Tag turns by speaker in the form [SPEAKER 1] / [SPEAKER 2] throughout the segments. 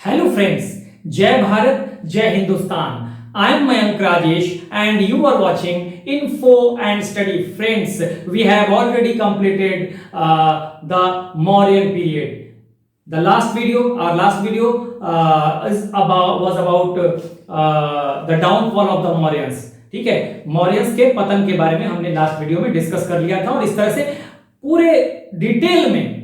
[SPEAKER 1] Hello friends, Jai Bharat, Jai Hindustan. I am Mayank Rajesh and you are watching Info and Study. Friends, we have already completed the Mauryan period. The last video, our last video was about the downfall of the Mauryans. ठीक है, मौर्यंस के पतन के बारे में हमने last video में discuss कर लिया था और इस तरह से पूरे डिटेल में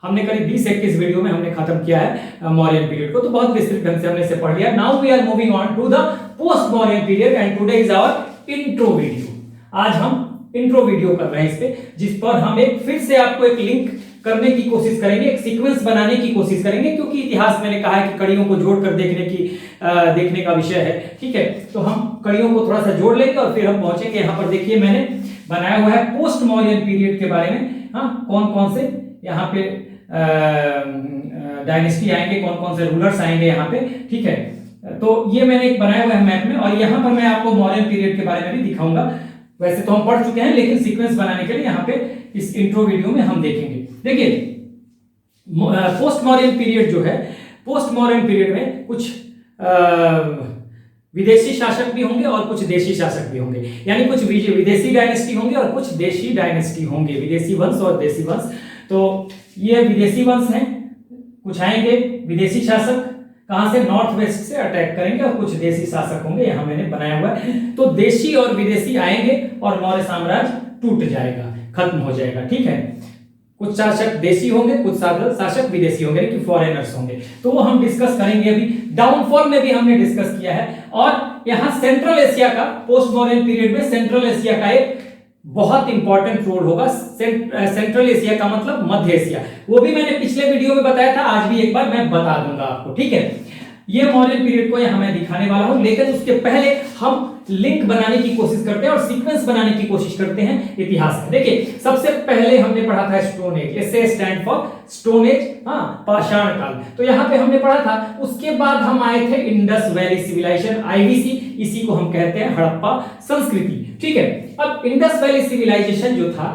[SPEAKER 1] हमने करीब 20-21 वीडियो में हमने खत्म किया है मौर्यन पीरियड को। तो बहुत विस्तृत ढंग से हमने इसे पढ़ लिया। Now we are moving on to the post Mauryan period and today is our intro video. आज हम इंट्रो वीडियो कर रहे हैं इस पे, जिस पर हम एक फिर से आपको एक लिंक करने की कोशिश करेंगे, एक सीक्वेंस बनाने की कोशिश करेंगे, क्योंकि इतिहास मैंने कहा है कि कड़ियों को जोड़कर देखने का विषय है। ठीक है, तो हम कड़ियों को थोड़ा सा जोड़ लेंगे और फिर हम पहुंचेंगे। यहाँ पर देखिए मैंने बनाया हुआ है पोस्ट मौर्यन पीरियड के बारे में। हाँ, कौन कौन से यहाँ पे डायनेस्टी आएंगे, कौन कौन से रूलर्स आएंगे यहाँ पे। ठीक है, तो ये मैंने एक बनाया हुआ है मैप में, और यहाँ पर मैं आपको मौर्यन पीरियड के बारे में भी दिखाऊंगा। वैसे तो हम पढ़ चुके हैं, लेकिन सीक्वेंस बनाने के लिए यहाँ पे इस इंट्रो वीडियो में हम देखेंगे। देखिए, पोस्ट मौर्यन पीरियड जो है, पोस्ट मौर्यन पीरियड में कुछ विदेशी शासक भी होंगे और कुछ देशी शासक भी होंगे, यानी कुछ विदेशी डायनेस्टी होंगे और कुछ देशी डायनेस्टी होंगे, विदेशी वंश और देशी वंश। तो ये विदेशी वंश हैं, कुछ आएंगे विदेशी शासक कहां से, नॉर्थ वेस्ट से अटैक करेंगे, और कुछ देशी शासक होंगे, यहां मैंने बनाया हुआ है। तो देशी और विदेशी आएंगे और मौर्य साम्राज्य टूट जाएगा, खत्म हो जाएगा। ठीक है, कुछ शासक देशी होंगे, कुछ शासक विदेशी होंगे, कि फॉरेनर्स होंगे। तो वो हम डिस्कस करेंगे। अभी डाउनफॉल में भी हमने डिस्कस किया है, और यहां सेंट्रल एशिया का, पोस्ट मौर्यन पीरियड में सेंट्रल एशिया का एक बहुत इंपॉर्टेंट रोल होगा। सेंट्रल एशिया का मतलब मध्य एशिया, वो भी मैंने पिछले वीडियो में बताया था, आज भी एक बार मैं बता दूंगा आपको। ठीक है, ये मौर्यन पीरियड को यहां मैं दिखाने वाला हूं, लेकिन उसके पहले हम लिंक बनाने की कोशिश करते हैं और सीक्वेंस बनाने की कोशिश करते हैं इतिहास में। देखिए, सबसे पहले हमने पढ़ा था स्टोन एज, इससे स्टैंड फॉर स्टोन एज, पाषाण काल। तो यहां पे हमने पढ़ा था। उसके बाद हम आए थे इंडस वैली सिविलाइजेशन, आईवीसी, इसी को हम कहते हैं हड़प्पा संस्कृति। ठीक है, अब इंडस वैली सिविलाइजेशन जो था,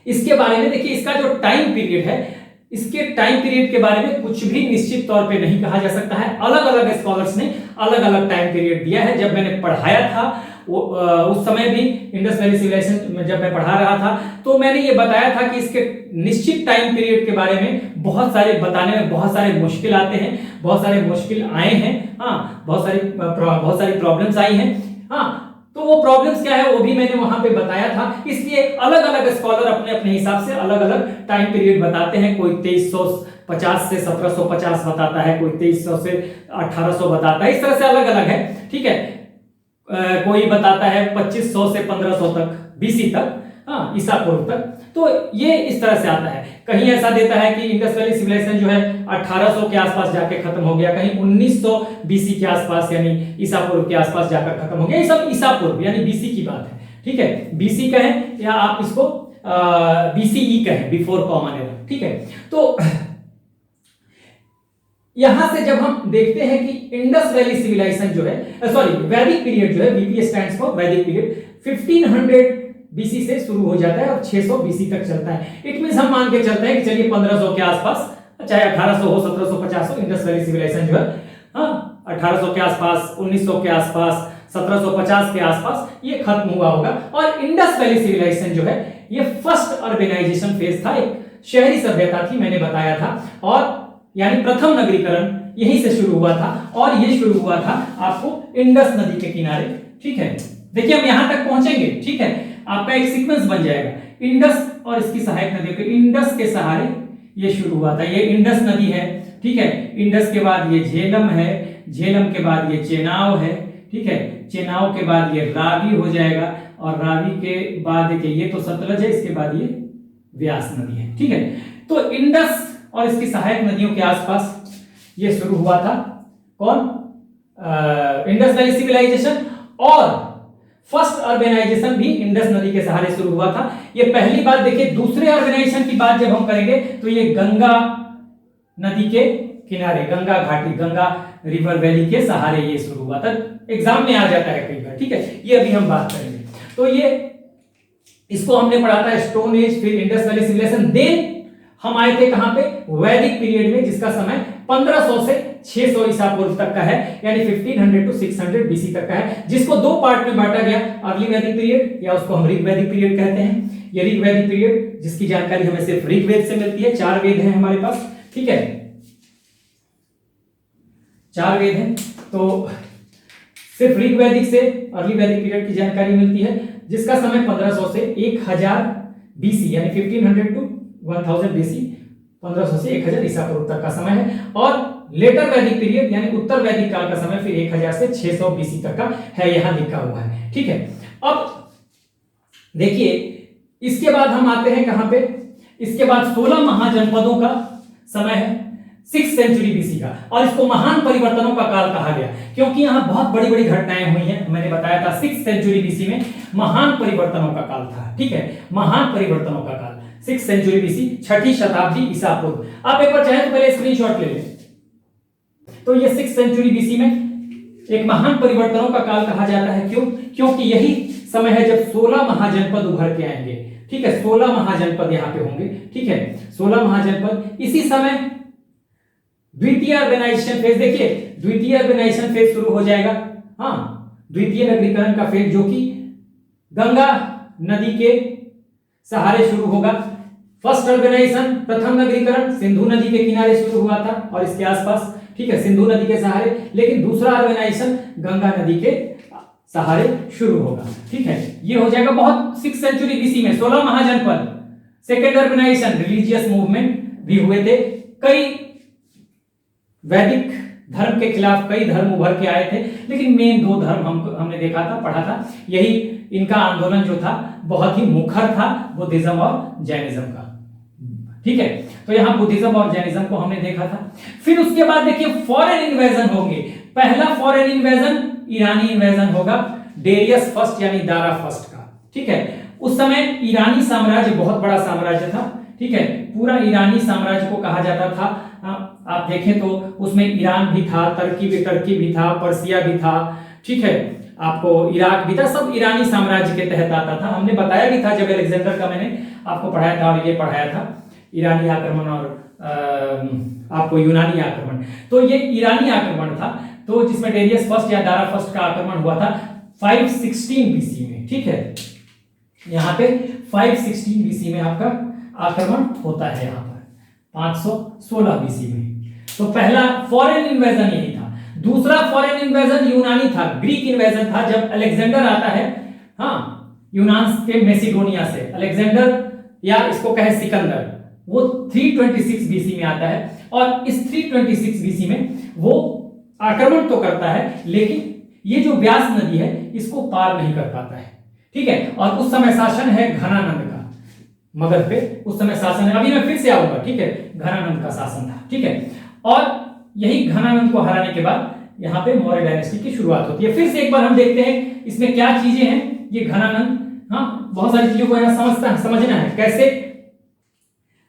[SPEAKER 1] इसके बारे में देखिए, इसका जो टाइम पीरियड है, इसके टाइम पीरियड के बारे में कुछ भी निश्चित तौर पे नहीं कहा जा सकता है। अलग अलग स्कॉलर्स ने अलग अलग टाइम पीरियड दिया है। जब मैंने पढ़ाया था उस समय भी इंडस वैली सिविलाइजेशन में जब मैं पढ़ा रहा था, तो मैंने ये बताया था कि इसके निश्चित टाइम पीरियड के बारे में बहुत सारे बताने में बहुत सारे मुश्किल आते हैं, बहुत सारे मुश्किल आए हैं। हाँ, बहुत सारी प्रॉब्लम्स आई हैं। हाँ, तो वो प्रॉब्लम्स क्या है वो भी मैंने वहां पे बताया था। इसलिए अलग अलग स्कॉलर अपने अपने हिसाब से अलग अलग टाइम पीरियड बताते हैं। कोई 2350 से 1750 बताता है, कोई 2300 से 1800 बताता है, इस तरह से अलग अलग है। ठीक है, कोई बताता है 2500 से 1500 तक, बीसी तक, हाँ, ईसा पूर्व तक। तो ये इस तरह से आता है। कहीं ऐसा देता है कि इंडस वैली सिविलाइजेशन जो है 1800 के आसपास जाके खत्म हो गया, कहीं 1900 बीसी के आसपास, यानी ईसा पूर्व के आसपास जाकर खत्म हो गया। ये सब ईसा पूर्व यानी बीसी की बात है। ठीक है, बीसी कहें या आप इसको बीसीई कहें, बिफोर कॉमन एरा। ठीक है, तो यहां से जब हम देखते हैं कि इंडस वैली सिविलाइजेशन जो है, वैदिक पीरियड जो है, वीपी स्टैंड्स फॉर वैदिक पीरियड, 1500 बीसी से शुरू हो जाता है और 600 बीसी तक चलता है। इट मींस हम मान के चलते हैं कि चलिए 1500 के आसपास, चाहे 1800 हो, 1750 हो, इंडस वैली सिविलाइजेशन जो है, हाँ, 1800 के आसपास, 1900 के आसपास, 1750 के आसपास ये खत्म हुआ होगा। और इंडस वैली सिविलाइजेशन जो है, ये फर्स्ट अर्बेनाइजेशन फेज था, एक शहरी सभ्यता थी, मैंने बताया था, और यानी प्रथम नगरीकरण यहीं से शुरू हुआ था, और ये शुरू हुआ था आपको इंडस नदी के किनारे। ठीक है, देखिए हम यहां तक पहुंचेंगे। ठीक है, आपका एक सीक्वेंस बन जाएगा। इंडस और इसकी सहायक नदियों के, इंडस के सहारे ये शुरू हुआ था, ये इंडस नदी है। ठीक है, इंडस के बाद ये झेलम है, झेलम के बाद ये चेनाब है। ठीक है, चेनाब के बाद ये रावी हो जाएगा, और रावी के बाद देखिए ये तो सतलज है, इसके बाद ये व्यास नदी है। ठीक है, तो इंडस और इसकी सहायक नदियों के आसपास ये शुरू हुआ था। कौन? Indus valley civilization. और फर्स्ट अर्बेनाइजेशन भी इंडस नदी के सहारे शुरू हुआ था। ये पहली बात। देखिए, दूसरे अर्बेनाइजेशन की बात जब हम करेंगे तो ये गंगा नदी के किनारे, गंगा घाटी, गंगा रिवर वैली के सहारे ये शुरू हुआ था। एग्जाम में आ जाता है कई बार। ठीक है, ये अभी हम बात करेंगे। तो ये इसको हमने पढ़ा था स्टोन एज, फिर इंडस वैली सिविलाइजेशन, देन हम आए थे कहां पे, वैदिक पीरियड में, जिसका समय 1500 से 600 ईसा पूर्व तक का है, यानी 1500 टू 600 बीसी तक का है, जिसको दो पार्ट में बांटा गया, अर्ली वैदिक पीरियड या उसको हम ऋग वैदिक पीरियड कहते हैं। ये ऋग वैदिक पीरियड जिसकी जानकारी हमें सिर्फ ऋग्वेद से मिलती है, 4 वेद हैं हमारे पास, ठीक है, 4 वेद हैं, तो सिर्फ ऋग वैदिक से अर्ली वैदिक पीरियड की जानकारी मिलती है, जिसका समय 1500 से 1000 बीसी यानी 1500 टू 1000 बीसी, 1500 से 1000 ईसा पूर्व तक का समय है। और लेटर वैदिक पीरियड यानी उत्तर वैदिक काल का समय फिर 1000 से 600 बीसी तक का है, यहां लिखा हुआ है, ठीक है। अब देखिए इसके बाद हम आते हैं कहां पे, इसके बाद 16 महाजनपदों का समय है 6th सेंचुरी बीसी का, और इसको महान परिवर्तनों का काल कहा गया क्योंकि यहां बहुत बड़ी बड़ी घटनाएं हुई हैं। मैंने बताया था 6th सेंचुरी बीसी में महान परिवर्तनों का काल था, ठीक है, महान परिवर्तनों का काल 6th सेंचुरी बीसी, 6ठी शताब्दी ईसा पूर्व। आप एक बार चाहे तो पहले स्क्रीनशॉट ले लें। तो ये 6th सेंचुरी बीसी में एक महान परिवर्तनों का काल कहा जाता है, क्यों? क्योंकि यही समय है जब 16 महाजनपद उभर के आएंगे, ठीक है, 16 महाजनपद यहां पे होंगे, ठीक है, 16 महाजनपद। इसी समय द्वितीय अर्बनाइजेशन फेज, देखिए द्वितीय अर्बनाइजेशन फेज शुरू हो जाएगा, हाँ, द्वितीय नगरीकरण का फेज जो कि गंगा नदी के सहारे शुरू होगा। फर्स्ट अर्बनाइजेशन, प्रथम नगरीकरण सिंधु नदी के किनारे शुरू हुआ था और इसके आसपास, ठीक है, सिंधु नदी के सहारे, लेकिन दूसरा अर्बनाइजेशन गंगा नदी के सहारे शुरू होगा, ठीक है, ये हो जाएगा बहुत 6th सेंचुरी बीसी में 16 महाजनपद। सेकेंड अर्बनाइजेशन, रिलीजियस मूवमेंट भी हुए थे, कई वैदिक धर्म के खिलाफ कई धर्म उभर के आए थे, लेकिन मेन 2 धर्म हमने देखा था, पढ़ा था, यही इनका आंदोलन जो था बहुत ही मुखर था, बुद्धिज्म और जैनिज्म का, ठीक है। तो यहां बुद्धिज्म और जैनिज्म को हमने देखा था। फिर उसके बाद देखिए फॉरेन इन्वेजन होंगे। पहला फॉरेन इन्वेजन ईरानी इन्वेजन होगा, डेरियस फर्स्ट यानी दारा फर्स्ट का, ठीक है। उस समय ईरानी साम्राज्य बहुत बड़ा साम्राज्य था, ठीक है, पूरा ईरानी साम्राज्य को कहा जाता था। आप देखें तो उसमें ईरान भी था, टर्की भी था, पर्सिया भी था, ठीक है, आपको इराक भी था, सब ईरानी साम्राज्य के तहत आता था। हमने बताया भी था जब अलेक्जेंडर का मैंने आपको पढ़ाया था और ये पढ़ाया था ईरानी आक्रमण और आपको यूनानी आक्रमण, तो ये ईरानी आक्रमण था, तो जिसमें डेरियस फर्स्ट या दारा फर्स्ट का आक्रमण हुआ था 516 बीसी में, ठीक है, यहाँ पे 516 बीसी में आपका आक्रमण होता है, यहाँ पर 516 बीसी में। तो पहला फॉरेन इन्वेजन यही था। दूसरा फॉरेन इन्वेजन यूनानी था, ग्रीक इन्वेजन था, जब अलेक्जेंडर आता है, हाँ, यूनान के मैसिडोनिया से अलेक्जेंडर या इसको कहे सिकंदर, वो 326 बीसी में आता है और इस 326 बीसी में वो आक्रमण तो करता है, लेकिन ये जो व्यास नदी है इसको पार नहीं कर पाता है, ठीक है। और उस समय शासन है घनानंद का, मगध पे उस समय शासन है, अभी मैं फिर से आऊंगा, ठीक है, घनानंद का शासन था, ठीक है। और यही घनानंद को हराने के बाद यहाँ पे मौर्य डायनेस्टी की शुरुआत होती है। फिर से एक बार हम देखते हैं इसमें क्या चीजें हैं। ये घनानंद, हाँ, बहुत सारी चीजों को यहाँ समझना है कैसे।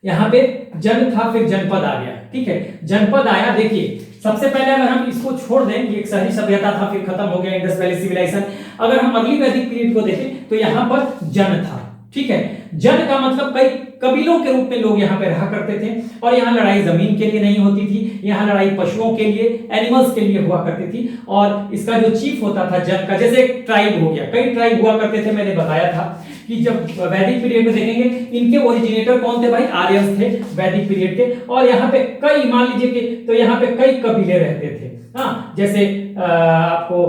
[SPEAKER 1] यहाँ पे जन था, फिर जनपद आ गया, ठीक है, जनपद आया। देखिए सबसे पहले अगर हम इसको छोड़ दें, ये एक शहरी सभ्यता था, फिर खत्म हो गया इंडस वैली सिविलाइजेशन। अगर हम अर्ली वैदिक पीरियड को देखें तो यहाँ पर जन था, ठीक है। जन का मतलब कई कबीलों के रूप में लोग यहाँ पे रहा करते थे और यहाँ लड़ाई जमीन के लिए नहीं होती थी, यहाँ लड़ाई पशुओं के लिए, एनिमल्स के लिए हुआ करती थी। और इसका जो चीफ होता था जन का, जैसे एक ट्राइब हो गया, कई ट्राइब हुआ करते थे, मैंने बताया था कि जब वैदिक पीरियड में देखेंगे इनके ओरिजिनेटर कौन थे भाई, आर्यंस थे वैदिक पीरियड के। और यहाँ पे कई, मान लीजिए कि तो यहाँ पे कई कबीले रहते थे, हाँ, जैसे आपको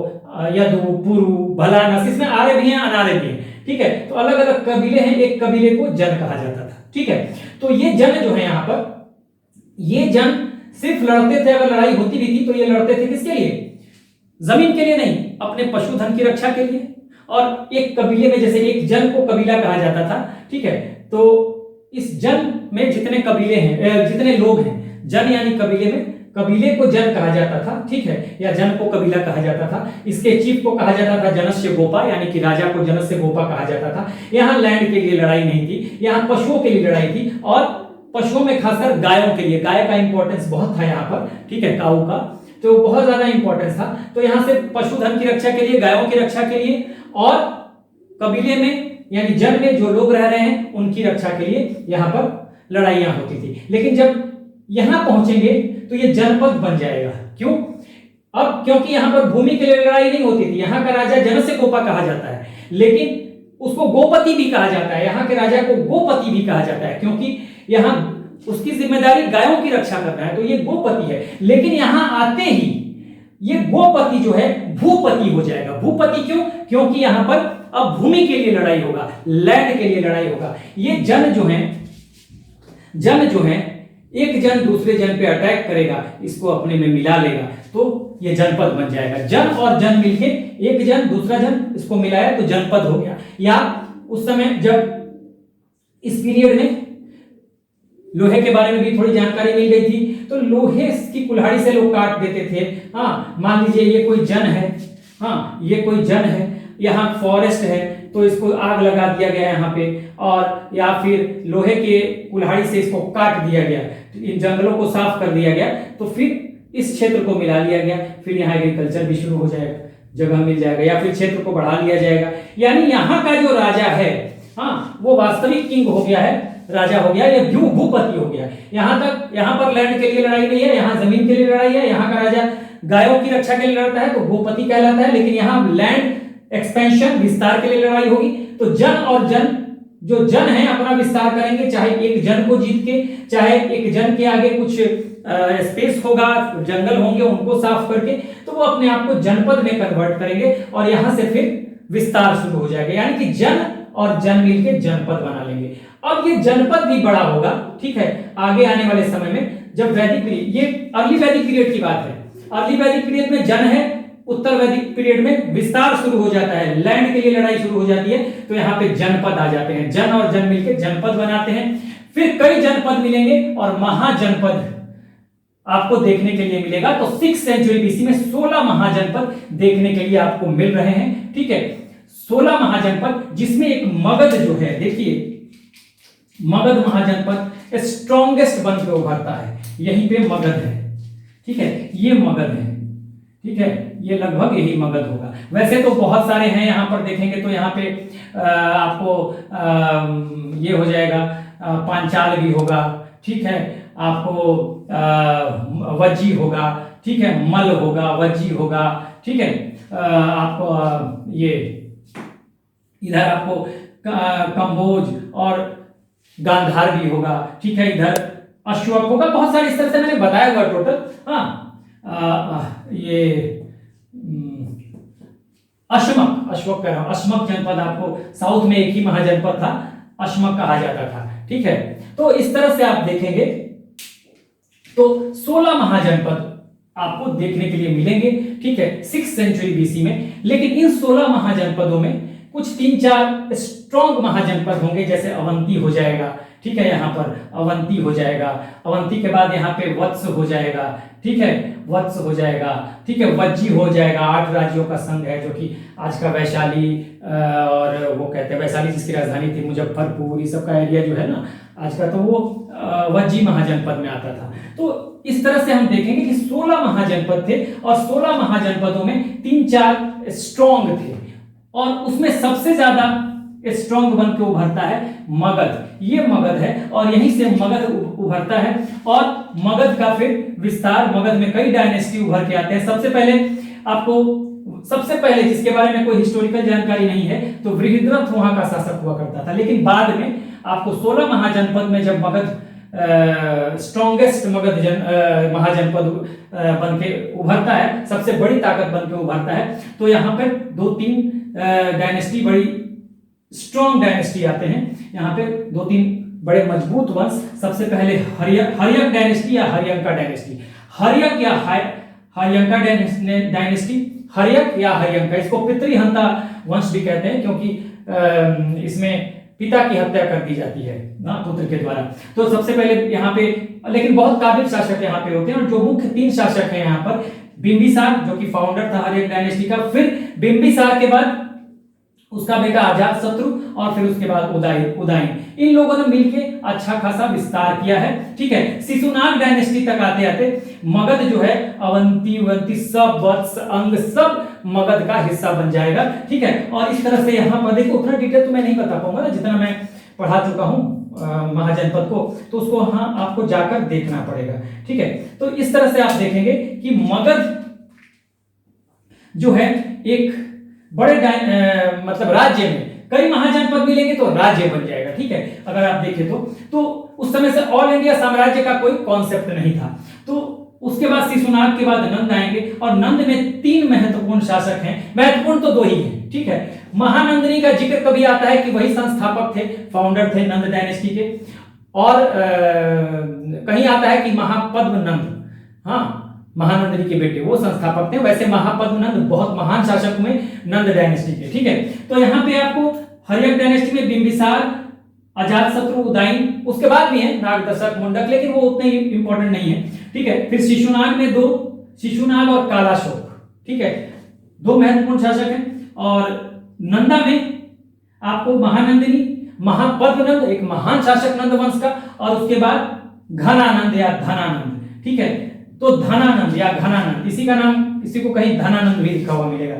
[SPEAKER 1] यदु, पुरु, भलानस, इसमें आर्य भी हैं, अनार्य भी हैं, ठीक है। तो अलग अलग कबीले हैं, एक कबीले को जन कहा जाता था, ठीक है। तो ये जन जो है यहाँ पर, ये जन सिर्फ लड़ते थे, अगर लड़ाई होती भी थी तो ये लड़ते थे किसके लिए, जमीन के लिए नहीं, अपने पशुधन की रक्षा के लिए। और एक कबीले में, जैसे एक जन को कबीला कहा जाता था, ठीक है। तो इस जन में जितने कबीले हैं, जितने लोग हैं, जन यानी कबीले में, कबीले को जन कहा जाता था, ठीक है, या जन को कबीला कहा जाता था। इसके चीफ को कहा जाता था जनस्य गोपा, यानी कि राजा को जनस्य गोपा कहा जाता था। यहाँ लैंड के लिए लड़ाई नहीं थी, यहाँ पशुओं के लिए लड़ाई थी, और पशुओं में खासकर गायों के लिए, गाय का इंपॉर्टेंस बहुत था यहाँ पर, ठीक है, काऊ का तो बहुत ज्यादा इंपॉर्टेंस था। तो यहाँ से पशुधन की रक्षा के लिए, गायों की रक्षा के लिए, और कबीले में यानी जन में जो लोग रह रहे हैं उनकी रक्षा के लिए यहाँ पर लड़ाइयां होती थी, लेकिन जब यहां पहुंचेंगे तो ये जनपद बन जाएगा। क्यों? अब क्योंकि यहां पर भूमि के लिए लड़ाई नहीं होती थी, यहां का राजा जनस्य गोपा कहा जाता है, लेकिन उसको गोपति भी कहा जाता है, यहाँ के राजा को गोपति भी कहा जाता है, क्योंकि यहाँ उसकी जिम्मेदारी गायों की रक्षा करना है, तो ये गोपति है। लेकिन यहां आते ही ये गोपति जो है भूपति हो जाएगा। भूपति क्यों? क्योंकि यहां पर अब भूमि के लिए लड़ाई होगा, लैंड के लिए लड़ाई होगा। ये जन जो है एक जन दूसरे जन पे अटैक करेगा, इसको अपने में मिला लेगा, तो ये जनपद बन जाएगा। जन और जन मिलके, एक जन दूसरा जन इसको मिलाया तो जनपद हो गया। या उस समय जब इस पीरियड में लोहे के बारे में भी थोड़ी जानकारी मिल गई थी, तो लोहे की कुल्हाड़ी से लोग काट देते थे। हाँ, मान लीजिए ये कोई जन है, हाँ ये कोई जन है, यहाँ फॉरेस्ट है, तो इसको आग लगा दिया गया यहाँ पे, और या फिर लोहे के कुल्हाड़ी से इसको काट दिया गया, इन जंगलों को साफ कर दिया गया, तो फिर इस क्षेत्र को मिला लिया गया, फिर यहाँ एग्रीकल्चर भी शुरू हो जाएगा, जगह मिल जाएगा, या फिर क्षेत्र को बढ़ा लिया जाएगा। यानी यहाँ का जो राजा है, हाँ वो वास्तविक किंग हो गया है, राजा हो गया, या भूपति हो गया। यहाँ पर लैंड के लिए लड़ाई नहीं है, यहाँ जमीन के लिए लड़ाई है। यहाँ का राजा गायों की रक्षा के लिए लड़ता है तो भूपति कहलाता है, लेकिन यहाँ लैंड एक्सपेंशन विस्तार के लिए लड़ाई होगी, तो जन और जन, जो जन है अपना विस्तार करेंगे, चाहे एक जन को जीत के, चाहे एक जन के आगे कुछ स्पेस होगा, जंगल होंगे, उनको साफ करके, तो वो अपने आप को जनपद में कन्वर्ट करेंगे, और यहां से फिर विस्तार शुरू हो जाएगा। यानी कि जन और जन मिलके जनपद बना लेंगे। अब ये जनपद भी बड़ा होगा, ठीक है, आगे आने वाले समय में, जब वैदिक पीरियड, ये अर्ली वैदिक पीरियड की बात है। अर्ली वैदिक पीरियड में जन है, उत्तर वैदिक पीरियड में विस्तार शुरू हो जाता है, लैंड के लिए लड़ाई शुरू हो जाती है, तो यहाँ पे जनपद आ जाते हैं, जन और जन मिलकर जनपद बनाते हैं। फिर कई जनपद मिलेंगे और महाजनपद आपको देखने के लिए मिलेगा। तो 6th सेंचुरी बीसी में 16 महाजनपद देखने के लिए आपको मिल रहे हैं, ठीक है, 16 महाजनपद, जिसमें एक मगध जो है, देखिए मगध महाजनपद स्ट्रॉन्गेस्ट बन के उभरता है, यहीं पे मगध है, ठीक है, ये मगध है, ठीक है, ये लगभग यही मगध होगा। वैसे तो बहुत सारे हैं, यहाँ पर देखेंगे तो यहाँ पे आपको ये हो जाएगा, पांचाल भी होगा, ठीक है, आपको वज्जी होगा, ठीक है, मल होगा, वज्जी होगा, ठीक है, आपको ये इधर आपको कंबोज और गांधार भी होगा, ठीक है, इधर अश्वक होगा, बहुत सारे इस तरह से मैंने बताया हुआ टोटल। हाँ, ये अश्वक कह रहा हूं, अश्मक जनपद आपको साउथ में एक ही महाजनपद था, अश्मक कहा जाता था, ठीक है। तो इस तरह से आप देखेंगे तो 16 महाजनपद आपको देखने के लिए मिलेंगे, ठीक है, 6th सेंचुरी बीसी में। लेकिन इन 16 महाजनपदों में कुछ 3-4 स्ट्रॉन्ग महाजनपद होंगे, जैसे अवंती हो जाएगा, ठीक है, यहाँ पर अवंती हो जाएगा, अवंती के बाद यहाँ पे वत्स हो जाएगा, ठीक है, वत्स हो जाएगा, ठीक है, वज्जी हो जाएगा, 8 राज्यों का संघ है, जो कि आज का वैशाली और वो कहते हैं वैशाली जिसकी राजधानी थी मुजफ्फरपुर, ये सब का एरिया जो है ना आज का, तो वो वज्जी महाजनपद में आता था। तो इस तरह से हम देखेंगे कि 16 महाजनपद थे, और 16 महाजनपदों में 3-4 स्ट्रॉन्ग थे, और उसमें सबसे ज्यादा स्ट्रॉन्ग बन के उभरता है मगध। ये मगध है, और यहीं से मगध उभरता है, और मगध का फिर विस्तार, मगध में कई डायनेस्टी उभर के आते हैं। सबसे पहले जिसके बारे में कोई हिस्टोरिकल जानकारी नहीं है, तो वृहद्रथ वहां का शासक हुआ करता था, लेकिन बाद में आपको 16 महाजनपद में जब मगध स्ट्रॉन्गेस्ट महाजनपद बन के उभरता है, सबसे बड़ी ताकत बन के उभरता है, तो यहाँ पर 2-3 डायनेस्टी, बड़ी स्ट्रॉन्ग डायनेस्टी आते हैं। यहाँ पे 2-3 बड़े मजबूत वंश, सबसे पहले हर्यक डायनेस्टी या हर्यंका डायनेस्टी, हर्यक या हर्यंका डायनेस्टी, हर्यक या हर्यंका, इसको पितृहंता वंश भी कहते हैं, क्योंकि इसमें पिता की हत्या कर दी जाती है ना पुत्र के द्वारा। तो सबसे पहले यहाँ पे, लेकिन बहुत काबिल शासक यहाँ पे होते हैं, और जो मुख्य 3 शासक हैं यहाँ पर, बिंबिसार जो कि फाउंडर था हर्यक डायनेस्टी का, फिर बिंबिसार के बाद उसका बेटा अजातशत्रु, और फिर उसके बाद उदयन, इन लोगों ने मिलके अच्छा खासा विस्तार किया है, ठीक है। शिशुनाग डायनेस्टी तक आते आते मगध जो है, अवंती सब, वत्स, अंग, सब मगध का हिस्सा बन जाएगा, ठीक है। और इस तरह से यहाँ पर देखो, उतना डिटेल तो मैं नहीं बता पाऊंगा ना, जितना मैं पढ़ा चुका हूं, महाजनपद को, तो उसको हाँ आपको जाकर देखना पड़ेगा। ठीक है, तो इस तरह से आप देखेंगे कि मगध जो है एक बड़े मतलब राज्य में कई महाजनपद मिलेंगे तो राज्य बन जाएगा। ठीक है, अगर आप देखें तो उस समय से ऑल इंडिया साम्राज्य का कोई कॉन्सेप्ट नहीं था। तो उसके बाद शिशुनाग के बाद नंद आएंगे, और नंद में 3 महत्वपूर्ण शासक हैं, महत्वपूर्ण तो 2 ही हैं। ठीक है, महानंदिनी का जिक्र कभी आता है कि वही संस्थापक थे, फाउंडर थे नंद डायनेस्टी के, और कहीं आता है कि महापद्म नंद, हाँ महानंदिनी के बेटे वो संस्थापक थे। वैसे महापद्म नंद बहुत महान शासक हुए नंद डायनेस्टी के। ठीक है, तो यहाँ पे आपको हर्यक डायनेस्टी में बिंबिसार, अजातशत्रु, उदयन, उसके बाद भी है नागदशक, मुंडक, लेकिन वो उतने इंपॉर्टेंट नहीं है। ठीक है, फिर शिशुनाग में 2, शिशुनाग और कालाशोक। ठीक है, 2 महत्वपूर्ण शासक हैं। और नंदा में आपको महानंदिनी, महापद्मनंद एक महान शासक नंद वंश का, और उसके बाद घनानंद या धनानंद। ठीक है, तो धनानंद या घनानंद, इसी का नाम, किसी को कहीं धनानंद भी लिखा हुआ मिलेगा।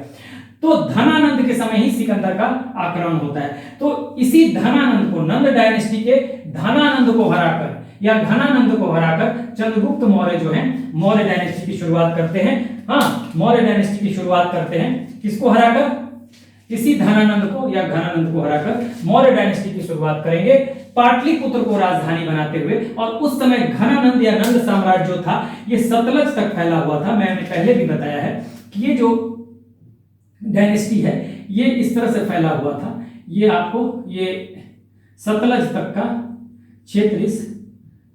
[SPEAKER 1] तो धनानंद के समय ही सिकंदर का आक्रमण होता है। तो इसी धनानंद को, नंद डायनेस्टी के धनानंद को हराकर या घनानंद को हराकर चंद्रगुप्त मौर्य जो है मौर्य डायनेस्टी की शुरुआत करते हैं। हाँ, मौर्य डायनेस्टी की शुरुआत करते हैं, किसको हराकर? इसी धनानंद को या घनानंद को हराकर मौर्य डायनेस्टी की शुरुआत करेंगे, पाटलिपुत्र को राजधानी बनाते हुए। और उस समय घनानंद या नंद साम्राज्य जो था ये सतलज तक फैला हुआ था। मैंने पहले भी बताया है कि ये जो डायनेस्टी है ये इस तरह से फैला हुआ था। ये आपको ये सतलज तक का क्षेत्र इस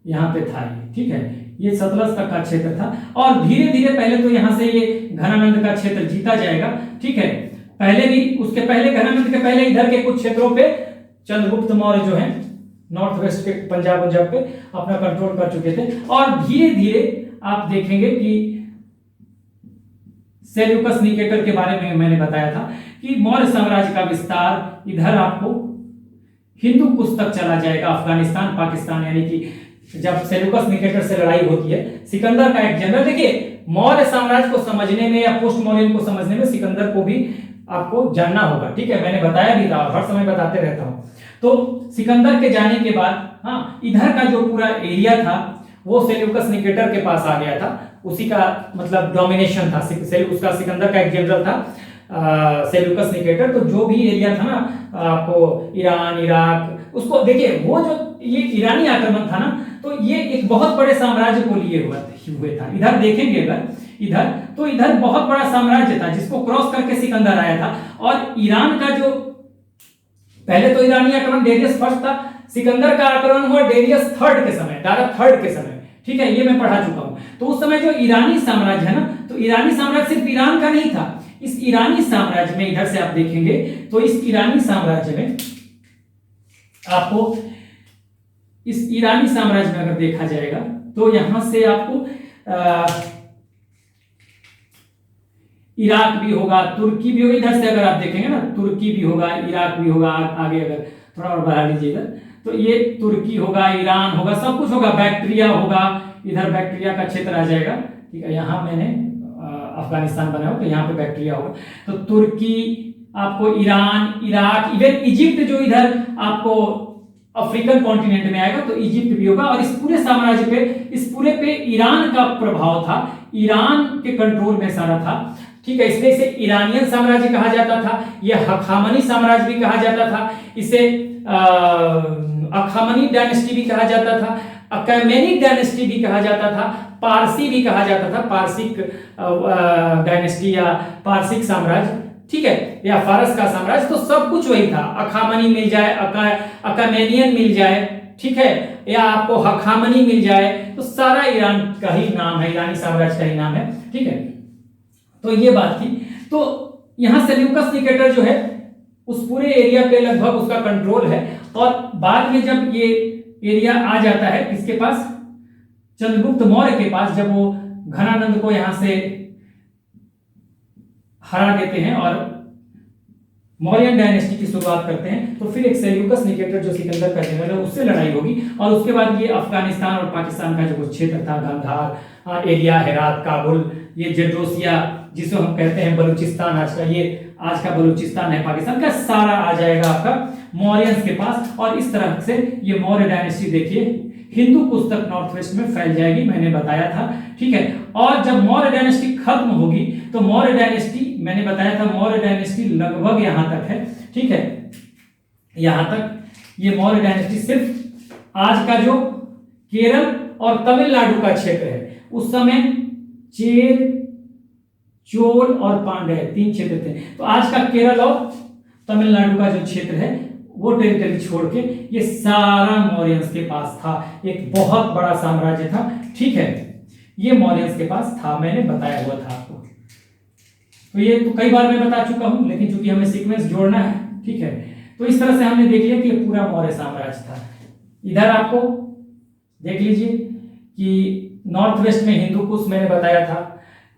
[SPEAKER 1] यहाँ पे था ये। ठीक है, ये सतलज तक का क्षेत्र था, और धीरे धीरे पहले तो यहाँ से ये घनानंद का क्षेत्र जीता जाएगा। ठीक है, पहले भी, उसके पहले घनानंद के पहले इधर के कुछ क्षेत्रों पे चंद्रगुप्त मौर्य जो है नॉर्थ वेस्ट के पंजाब पे अपना कंट्रोल कर चुके थे। और धीरे धीरे आप देखेंगे कि सेल्यूकस निकेटर के बारे में मैंने बताया था कि मौर्य साम्राज्य का विस्तार इधर आपको हिंदू कुश तक चला जाएगा, अफगानिस्तान, पाकिस्तान, यानी कि जब सेल्यूकस निकेटर से लड़ाई होती है, सिकंदर का एक जनरल, देखिए मौर्य साम्राज्य को समझने में या पोस्ट मौर्यन को समझने में सिकंदर को भी आपको जानना होगा। ठीक है, मैंने बताया भी था और हर समय बताते रहता हूं। तो सिकंदर के जाने के बाद हाँ, इधर का जो पूरा एरिया था वो सेल्यूकस निकेटर के पास आ गया था, उसी का मतलब डोमिनेशन था। उसका सिकंदर का एक जनरल था सेल्यूकस निकेटर। तो जो भी एरिया था ना आपको ईरान, इराक, उसको देखिए, वो जो ये ईरानी आक्रमण था ना, तो ये एक बहुत बड़े साम्राज्य को लिए हुए था। इधर देखेंगे अगर इधर, तो इधर बहुत बड़ा साम्राज्य था जिसको क्रॉस करके सिकंदर आया था। और ईरान का जो पहले तो ईरानी आक्रमण डेरियस फर्स्ट था, सिकंदर का आक्रमण हुआ डेरियस थर्ड के समय, दारा थर्ड के समय। ठीक है, ये मैं पढ़ा चुका हूं। तो उस समय जो ईरानी साम्राज्य है ना, तो ईरानी साम्राज्य सिर्फ ईरान का नहीं था। इस ईरानी साम्राज्य में इधर से आप देखेंगे तो इस ईरानी साम्राज्य में आपको, इस ईरानी साम्राज्य में अगर देखा जाएगा तो यहां से आपको इराक भी होगा, तुर्की भी होगा। इधर से अगर आप देखेंगे ना, तुर्की भी होगा, इराक भी होगा। आगे अगर थोड़ा और बढ़ा लीजिएगा तो ये तुर्की होगा, ईरान होगा, सब कुछ होगा, बैक्टीरिया होगा, इधर बैक्टीरिया का क्षेत्र आ जाएगा। ठीक है, यहाँ मैंने अफगानिस्तान बनाया तो यहाँ पे बैक्टीरिया होगा। तो तुर्की, आपको ईरान, इराक, इवन इजिप्ट जो इधर आपको अफ्रीकन कॉन्टिनेंट में आएगा, तो इजिप्ट भी होगा। और इस पूरे साम्राज्य पे, इस पूरे पे ईरान का प्रभाव था, ईरान के कंट्रोल में सारा था। ठीक है, इसलिए इसे ईरानियन साम्राज्य कहा जाता था, यह हखामनी साम्राज्य भी कहा जाता था, इसे अखामनी डायनेस्टी भी कहा जाता था, अकैमेनिक डायनेस्टी भी कहा जाता था, पारसी भी कहा जाता था, पारसिक डायनेस्टी या पारसिक साम्राज्य। ठीक है, या फारस का साम्राज्य, तो सब कुछ वही था। अखामनी मिल जाए, अकैमेनियन मिल जाए, ठीक है, या आपको हखामनी मिल जाए, तो सारा ईरान का ही नाम है, ईरानी साम्राज्य का ही नाम है। ठीक है, तो ये बात थी। तो यहां सेल्यूकस निकेटर जो है उस पूरे एरिया पे लगभग उसका कंट्रोल है। और बाद में जब ये एरिया आ जाता है किसके पास, चंद्रगुप्त मौर्य के पास, जब वो घनानंद को यहां से हरा देते हैं और मौर्यन डायनेस्टी की शुरुआत करते हैं, तो फिर एक सेल्यूकस निकेटर जो सिकंदर का जनरल है उससे लड़ाई होगी। और उसके बाद ये अफगानिस्तान और पाकिस्तान का जो कुछ क्षेत्र था, गांधार, एरिया, हेरात, काबुल, ये जडोसिया जिसको हम कहते हैं बलूचिस्तान, आज का बलूचिस्तान है पाकिस्तान का, सारा आ जाएगा आपका मौर्यंस के पास। और इस तरह से ये मौर्य डायनेस्टी देखिए हिंदू कुश तक नॉर्थ वेस्ट में फैल जाएगी, मैंने बताया था, ठीक है। और जब मौर्य डायनेस्टी खत्म होगी तो मौर्य डायनेस्टी, मैंने बताया था मौर्य डायनेस्टी लगभग यहां तक है, ठीक है, यहां तक ये मौर्य डायनेस्टी सिर्फ आज का जो केरल और तमिलनाडु का क्षेत्र है, उस समय चेर, चोल और पांड्य 3 क्षेत्र थे, तो आज का केरल और तमिलनाडु का जो क्षेत्र है वो टेरिटरी छोड़ के ये सारा मौर्यंस के पास था, एक बहुत बड़ा साम्राज्य था, ठीक है, ये मौर्यंस के पास था, मैंने बताया हुआ था आपको। तो ये तो कई बार मैं बता चुका हूं, लेकिन चूंकि हमें सीक्वेंस जोड़ना है, ठीक है, तो इस तरह से हमने देख लिया कि ये पूरा मौर्य साम्राज्य था। इधर आपको देख लीजिए कि नॉर्थ वेस्ट में हिंदू कुश मैंने बताया था,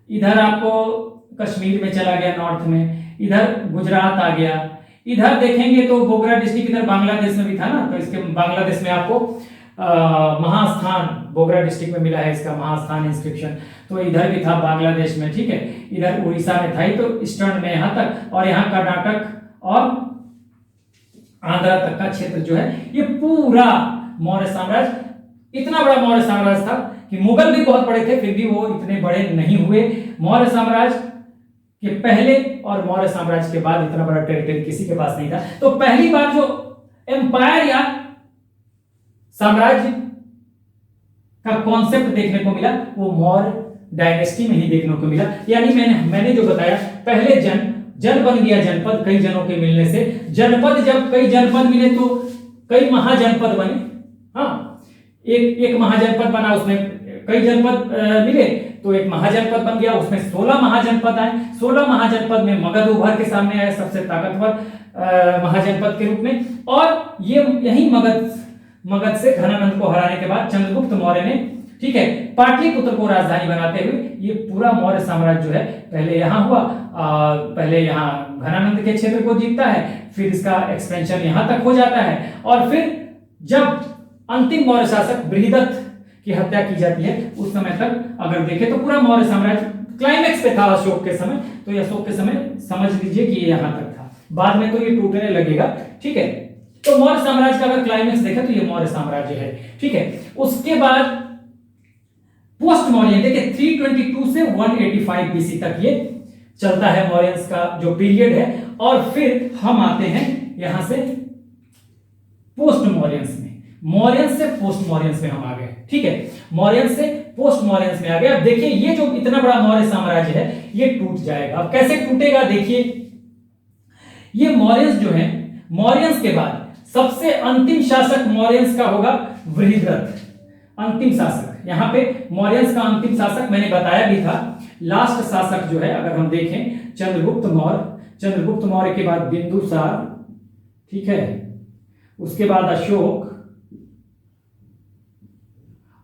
[SPEAKER 1] इधर आपको कश्मीर में चला गया नॉर्थ में, इधर गुजरात आ गया, इधर देखेंगे तो बोगरा डिस्ट्रिक्ट इधर बांग्लादेश में भी था ना, तो इसके बांग्लादेश में आपको महास्थान बोगरा डिस्ट्रिक्ट में मिला है इसका महास्थान इंस्क्रिप्शन, तो इधर भी था बांग्लादेश में, ठीक है, इधर उड़ीसा में था ही, तो ईस्टर्न में यहां तक, और यहाँ कर्नाटक और आंध्रा तक का क्षेत्र जो है ये पूरा मौर्य साम्राज्य, इतना बड़ा मौर्य साम्राज्य था कि मुगल भी बहुत बड़े थे, फिर भी वो इतने बड़े नहीं हुए। मौर्य साम्राज्य के पहले और मौर्य साम्राज्य के बाद इतना बड़ा टेरिटरी किसी के पास नहीं था। तो पहली बार जो एम्पायर या साम्राज्य का कॉन्सेप्ट देखने को मिला वो मौर्य डायनेस्टी में ही देखने को मिला। यानी मैंने जो बताया, पहले जन बन गया जनपद, कई जनों के मिलने से जनपद, जब कई जनपद मिले तो कई महाजनपद बने। हाँ, एक महाजनपद बना, उसमें कई जनपद मिले तो एक महाजनपद बन गया, उसमें 16 महाजनपद आए। 16 महाजनपद में मगध उभर के सामने आया सबसे ताकतवर महाजनपद के रूप में। और ये यही मगध से घनानंद को हराने के बाद चंद्रगुप्त मौर्य ने, ठीक है, पाटलिपुत्र को राजधानी बनाते हुए ये पूरा मौर्य साम्राज्य जो है पहले यहाँ हुआ, पहले यहाँ घनानंद के क्षेत्र को जीतता है, फिर इसका एक्सपेंशन यहाँ तक हो जाता है, और फिर जब अंतिम मौर्य शासक बृहदत्त की हत्या की जाती है उस समय तक अगर देखें तो पूरा मौर्य साम्राज्य क्लाइमेक्स पे था अशोक के समय। तो ये अशोक के समय समझ लीजिए कि ये यहां तक था, बाद में तो ये टूटने लगेगा, ठीक है। तो मौर्य साम्राज्य का अगर क्लाइमेक्स देखें तो ये मौर्य साम्राज्य है, ठीक है। उसके बाद पोस्ट मौर्य देखिए 322 से 185 बीसी तक ये चलता है मौर्यंस का जो पीरियड है। और फिर हम आते हैं यहां से पोस्ट मौर्यंस में, मौर्यंस से पोस्ट मौर्यंस में हम आ गए, ठीक है, मौर्यंस से पोस्ट मौर्यंस में आ गए। अब देखिए ये जो इतना बड़ा मौर्य साम्राज्य है ये टूट जाएगा। अब कैसे टूटेगा देखिए, ये मौर्यंस जो है, मौर्यंस के बाद सबसे अंतिम शासक मौर्यंस का होगा बृहद्रथ, अंतिम शासक। यहां पे मौर्यंस का अंतिम शासक मैंने बताया भी था, लास्ट शासक जो है अगर हम देखें चंद्रगुप्त मौर्य के बाद बिंदुसार, ठीक है, उसके बाद अशोक,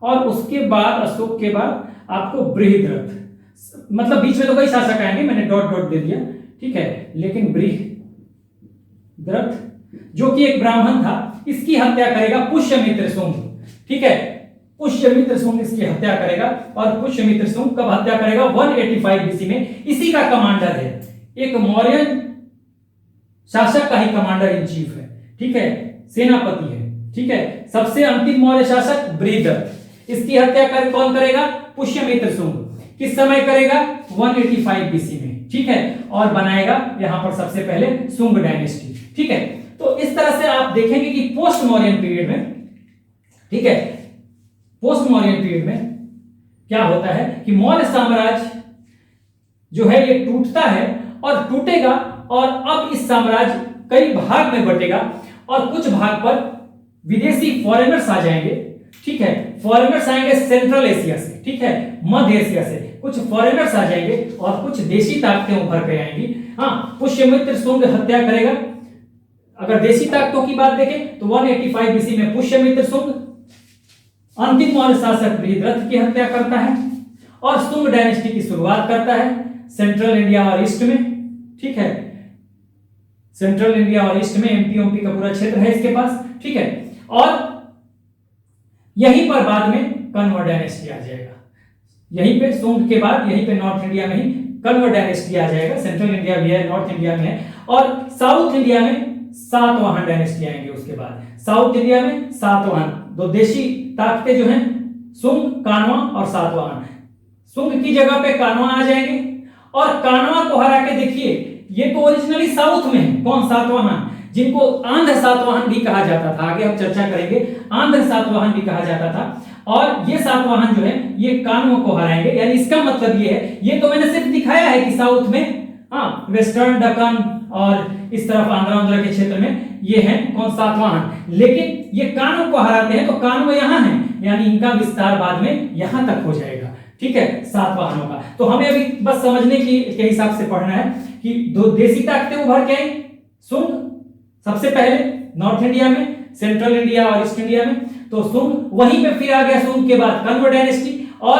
[SPEAKER 1] और उसके बाद अशोक के बाद आपको बृहद्रथ, मतलब बीच में तो कई शासक आएंगे, मैंने डॉट डॉट दे दिया, ठीक है, लेकिन बृहद्रथ जो कि एक ब्राह्मण था, इसकी हत्या करेगा पुष्यमित्र शुंग, ठीक है, पुष्यमित्र शुंग इसकी हत्या करेगा। और पुष्यमित्र शुंग कब हत्या करेगा? 185 बीसी में। इसी का कमांडर है, एक मौर्य शासक का ही कमांडर इन चीफ है, ठीक है, सेनापति है, ठीक है। सबसे अंतिम मौर्य शासक बृहद्रथ, इसकी हत्या कौन करेगा? पुष्यमित्र शुंग। किस समय करेगा? 185 बीसी में, ठीक है, और बनाएगा यहां पर सबसे पहले शुंग डायनेस्टी, ठीक है। तो इस तरह से आप देखेंगे कि पोस्ट मौर्यन पीरियड में, ठीक है, पोस्ट मौर्यन पीरियड में क्या होता है कि मौर्य साम्राज्य जो है ये टूटता है और टूटेगा, और अब इस साम्राज्य कई भाग में बटेगा और कुछ भाग पर विदेशी फॉरेनर्स आ जाएंगे, ठीक है, फॉरेनर्स आएंगे सेंट्रल एशिया से, ठीक है, मध्य एशिया से कुछ फॉरेनर्स आ जाएंगे और कुछ देशी ताकतें उभर के आएंगी। हाँ, पुष्यमित्र शुंग हत्या करेगा। अगर देशी ताकतों की बात देखें तो 185 बीसी में पुष्यमित्र शुंग अंतिम मौर्य शासक बृहद्रथ की हत्या करता है और शुंग डायनेस्टी की शुरुआत करता है सेंट्रल इंडिया और ईस्ट में, ठीक है, सेंट्रल इंडिया और ईस्ट में एमपी का पूरा क्षेत्र है इसके पास, ठीक है। और यहीं पर बाद में कन्वर डायनेस्टी आ जाएगा, यहीं पे सुंग के बाद यहीं पे नॉर्थ इंडिया में ही कण्व डायनेस्टी आ जाएगा। सेंट्रल इंडिया भी है, नॉर्थ इंडिया में है, और साउथ इंडिया में सातवाहन डायनेस्टी आएंगे। उसके बाद साउथ इंडिया में सातवाहन, दो देशी ताकतें जो हैं सुंग, कानवा और सातवाहन। सुंग की जगह पे कानवा आ जाएंगे, और कानवा को हरा के देखिए, ये तो ओरिजिनली साउथ में है। कौन? सातवाहन, जिनको आंध्र सातवाहन भी कहा जाता था। आगे हम चर्चा करेंगे, आंध्र सातवाहन भी कहा जाता था। और ये सातवाहन जो है ये कानवा को हराएंगे। यानी इसका मतलब ये है, ये तो मैंने सिर्फ दिखाया है कि साउथ में, हाँ, वेस्टर्न दक्कन और इस तरफ आंध्र के क्षेत्र में ये है कौन? सातवाहन। लेकिन ये कानवा को हराते हैं तो कानवा यहाँ है, यानी इनका विस्तार बाद में यहां तक हो जाएगा। ठीक है, सातवाहनों का। तो हमें अभी बस समझने के हिसाब से पढ़ना है कि दो देशी ताकतें उभर के आई। सुंग सबसे पहले नॉर्थ इंडिया में, सेंट्रल इंडिया और ईस्ट इंडिया में, तो सुंग, वहीं पे फिर आ गया सुंग के बाद कण्व डायनेस्टी, और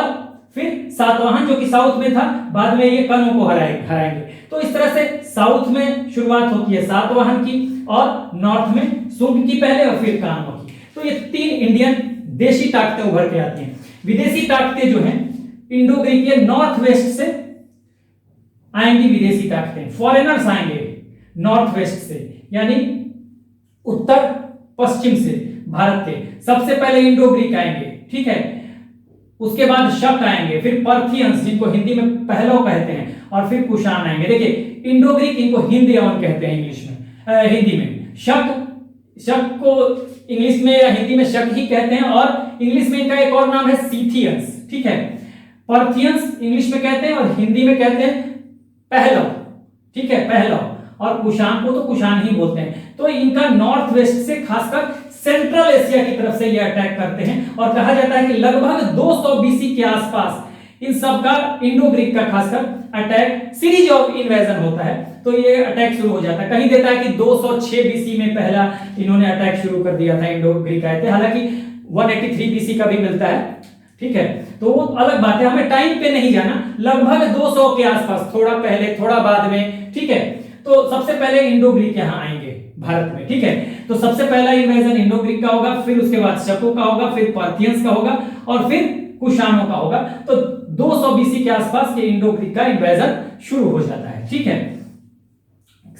[SPEAKER 1] फिर सातवाहन जो कि साउथ में था, बाद में ये कण्व को हराएंगे। तो इस तरह से साउथ में शुरुआत होती है सातवाहन की, और नॉर्थ में सुंग की पहले और फिर कानवा की। तो ये तीन इंडियन देशी ताकतें उभर के आती हैं। विदेशी ताकतें जो हैं इंडो ग्रीक नॉर्थ वेस्ट से आएंगी। विदेशी ताकतें, फॉरेनर्स आएंगे नॉर्थ वेस्ट से, यानी उत्तर पश्चिम से भारत के। सबसे पहले इंडो ग्रीक आएंगे, ठीक है, उसके बाद शक आएंगे, फिर पर्थियंस जिनको हिंदी में पहलव कहते हैं, और फिर कुषाण आएंगे। देखिए, इंडो ग्रीक इनको हिंद यवन कहते हैं इंग्लिश में, हिंदी में। शक को इंग्लिश में या हिंदी में शक ही कहते हैं, और इंग्लिश में इनका एक और नाम है सीथियंस। ठीक है, पर्थियंस इंग्लिश में कहते हैं और हिंदी में कहते हैं पहलव। ठीक है, पहलव। और कुषाण को तो कुषाण ही बोलते हैं। तो इनका नॉर्थ वेस्ट से, खासकर सेंट्रल एशिया की तरफ से ये अटैक करते हैं, और कहा जाता है कि लगभग 200 बीसी के आसपास इन सब का, इंडो ग्रीक का खासकर अटैक, सीरीज ऑफ इन्वेजन होता है। तो ये अटैक शुरू हो जाता है। कहीं देता है कि 206 बीसी में पहला इन्होंने अटैक शुरू कर दिया था, इंडो ग्रीक आए थे। हालांकि 183 बीसी का भी मिलता है। ठीक है, तो वो अलग बात है, हमें टाइम पे नहीं जाना। लगभग 200 के आसपास, थोड़ा पहले थोड़ा बाद में। ठीक है, तो सबसे पहले इंडो ग्रीक यहाँ आएंगे भारत में। ठीक है, तो सबसे पहला इन्वेजन इंडो ग्रीक का होगा, फिर उसके बाद शकों का होगा, फिर पार्थियंस का होगा, और फिर कुषाणों का होगा। तो 200 बीसी के आसपास ये इंडो ग्रीक का इन्वेजन शुरू हो जाता है। ठीक है,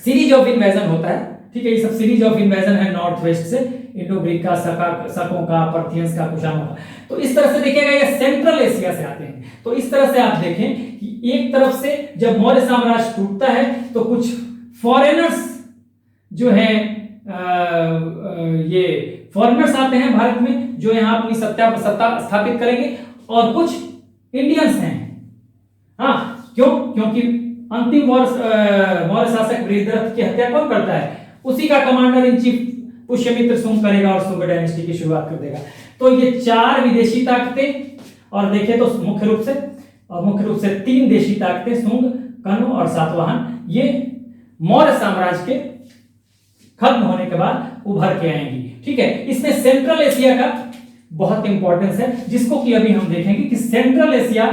[SPEAKER 1] सीरीज ऑफ इन्वेजन होता है। ठीक है, ये सब सीरीज ऑफ इन्वेजन है नॉर्थ वेस्ट से, इंडो ग्रीक का, शकों का, पर्थियंस का, कुषाणों का। तो इस तरह से देखिएगा, ये सेंट्रल एशिया से आते हैं। तो इस तरह से आप देखें कि एक तरफ से जब मौर्य साम्राज्य टूटता है तो कुछ फॉरेनर्स जो है, ये फॉरेनर्स आते हैं भारत में, जो यहाँ अपनी सत्ता स्थापित करेंगे, और कुछ इंडियंस हैं। हाँ, क्यों? क्योंकि अंतिम मौर्य शासक बृहद्रथ की हत्या कौन करता है? उसी का कमांडर इन चीफ पुष्यमित्र सुंग करेगा, और सुंग डायनेस्टी की शुरुआत कर देगा। तो ये 4 विदेशी ताकतें, और देखें तो मुख्य रूप से 3 देशी ताकतें, सुंग, कण्व और सातवाहन, ये मौर्य साम्राज्य के खत्म होने के बाद उभर के आएंगी। ठीक है, इसमें सेंट्रल एशिया का बहुत इंपॉर्टेंस है, जिसको कि अभी हम देखेंगे कि सेंट्रल एशिया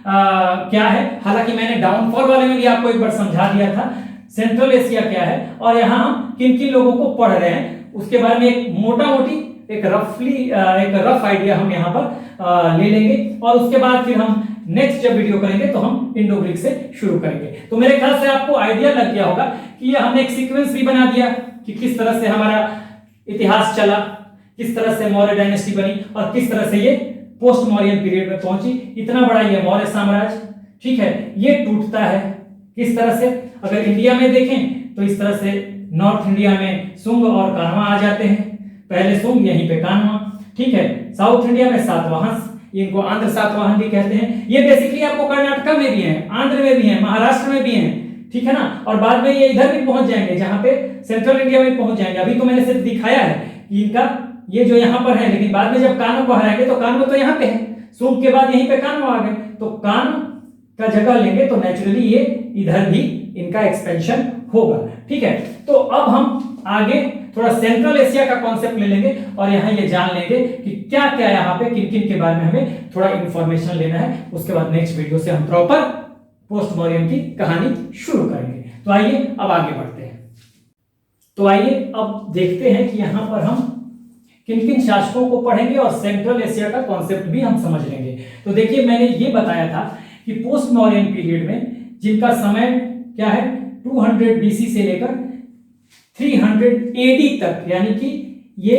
[SPEAKER 1] क्या है। हालांकि मैंने डाउनफॉल वाले में भी आपको एक बार समझा दिया था सेंट्रल एशिया क्या है, और यहाँ हम किन किन लोगों को पढ़ रहे हैं उसके बारे में एक मोटा-मोटी एक रफ आइडिया हम यहाँ पर ले लेंगे, और उसके बाद फिर हम नेक्स्ट जब वीडियो करेंगे तो हम इंडो ग्रीक से शुरू करेंगे। तो मेरे ख्याल से आपको आइडिया लग गया होगा कि ये हमने एक सीक्वेंस भी बना दिया कि किस तरह से हमारा इतिहास चला, किस तरह से मौर्य डायनेस्टी बनी, और किस तरह से ये पोस्ट मौर्यन पीरियड में पहुंची। इतना बड़ा ये मौर्य साम्राज्य, ठीक है, ये टूटता है किस तरह से। अगर इंडिया में देखें तो इस तरह से नॉर्थ इंडिया में सुंग और कानवा आ जाते हैं, पहले सुंग यहीं पे कानवा। ठीक है, साउथ इंडिया में सातवाहन, इनको आंध्र सातवाहन भी कहते हैं। ये बेसिकली आपको कर्नाटक में भी है, आंध्र में भी है, महाराष्ट्र में भी है, ठीक है ना। और बाद में ये इधर भी पहुंच जाएंगे, जहां पे सेंट्रल इंडिया में पहुंच जाएंगे। अभी तो मैंने सिर्फ दिखाया है कि इनका ये जो यहाँ पर है, लेकिन बाद में जब कानव को हराएंगे तो कानव तो यहाँ पे है, सुंग के बाद यहीं पे कानव आ गए, तो कानव का जगह लेंगे तो नेचुरली ये इधर भी इनका एक्सपेंशन होगा। ठीक है, तो अब हम आगे थोड़ा सेंट्रल एशिया का कॉन्सेप्ट ले लेंगे, और यहाँ ये जान लेंगे कि क्या क्या यहाँ पे किन किन के बारे में हमें थोड़ा इंफॉर्मेशन लेना है। उसके बाद नेक्स्ट वीडियो से हम प्रॉपर पोस्ट मौर्यन की कहानी शुरू करेंगे। तो आइए अब आगे बढ़ते हैं। तो आइए अब देखते हैं कि यहाँ पर हम किन किन शासकों को पढ़ेंगे और सेंट्रल एशिया का कॉन्सेप्ट भी हम समझ लेंगे। तो देखिए मैंने ये बताया था कि पोस्ट मौर्यन पीरियड में जिनका समय क्या है 200 BC से लेकर 300 AD तक, यानी कि ये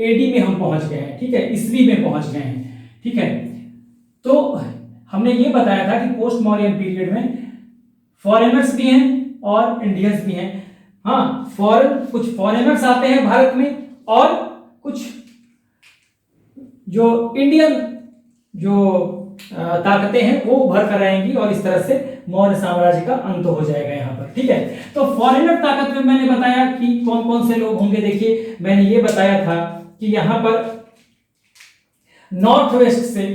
[SPEAKER 1] AD में हम पहुंच गए हैं, ठीक है, ईस्वी में पहुंच गए हैं, ठीक है। तो हमने ये बताया था कि पोस्ट मौर्यन पीरियड में फॉरेनर्स भी हैं और इंडियंस भी हैं। हाँ, कुछ फॉरेनर्स आते हैं भारत में और कुछ जो इंडियन जो ताकतें हैं वो उभर कर आएंगी और इस तरह से मौर्य साम्राज्य का अंत हो जाएगा यहाँ पर, ठीक है। तो फॉरेनर ताकत में मैंने बताया कि कौन कौन से लोग होंगे। देखिए मैंने ये बताया था कि यहाँ पर नॉर्थ वेस्ट से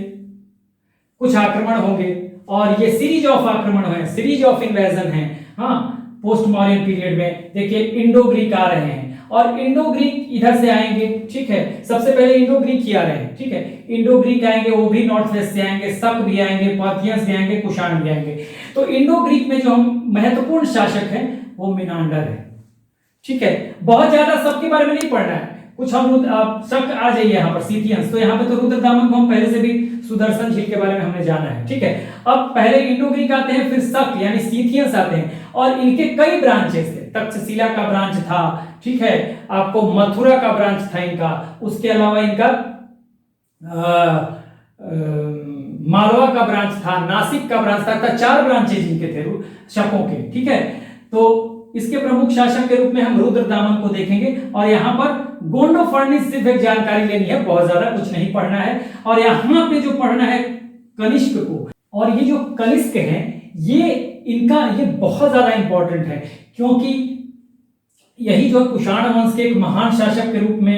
[SPEAKER 1] कुछ आक्रमण होंगे और ये सीरीज ऑफ आक्रमण है, सीरीज ऑफ इन्वेजन है। हाँ, पोस्ट मौर्यन पीरियड में देखिए इंडो ग्रीक आ रहे हैं और इंडो ग्रीक इधर से आएंगे, ठीक है। सबसे पहले इंडो ग्रीक ही आ रहे हैं, ठीक है। इंडो ग्रीक आएंगे, वो भी नॉर्थ वेस्ट से आएंगे, शक भी आएंगे, पार्थियंस भी आएंगे, कुषाण भी आएंगे। तो इंडो ग्रीक में जो हम महत्वपूर्ण शासक हैं वो मिनांडर है, ठीक है। बहुत ज्यादा सबके बारे में नहीं पढ़ना है, कुछ हम शक आ जाइए यहाँ पर सीथियंस। तो यहाँ पे तो रुद्रदामन को हम पहले से भी सुदर्शन झील के बारे में हमने जाना है, ठीक है। अब पहले इंडो ग्रीक आते हैं, फिर शक यानी सीथियंस आते हैं और इनके कई ब्रांचेस थे। तक्षशिला का ब्रांच था, ठीक है, आपको मथुरा का ब्रांच था इनका, उसके अलावा इनका मालवा का ब्रांच था, नासिक का ब्रांच था। 4 ब्रांचेज इनके थे शकों के, ठीक है। तो इसके प्रमुख शासक के रूप में हम रुद्रदामन को देखेंगे और यहाँ पर गोंडोफर्निस सिर्फ एक जानकारी लेनी है, बहुत ज्यादा कुछ नहीं पढ़ना है। और यहाँ पे जो पढ़ना है कनिष्क को, और ये जो कनिष्क हैं ये बहुत ज्यादा इंपॉर्टेंट है क्योंकि यही जो कुषाण वंश के एक महान शासक के रूप में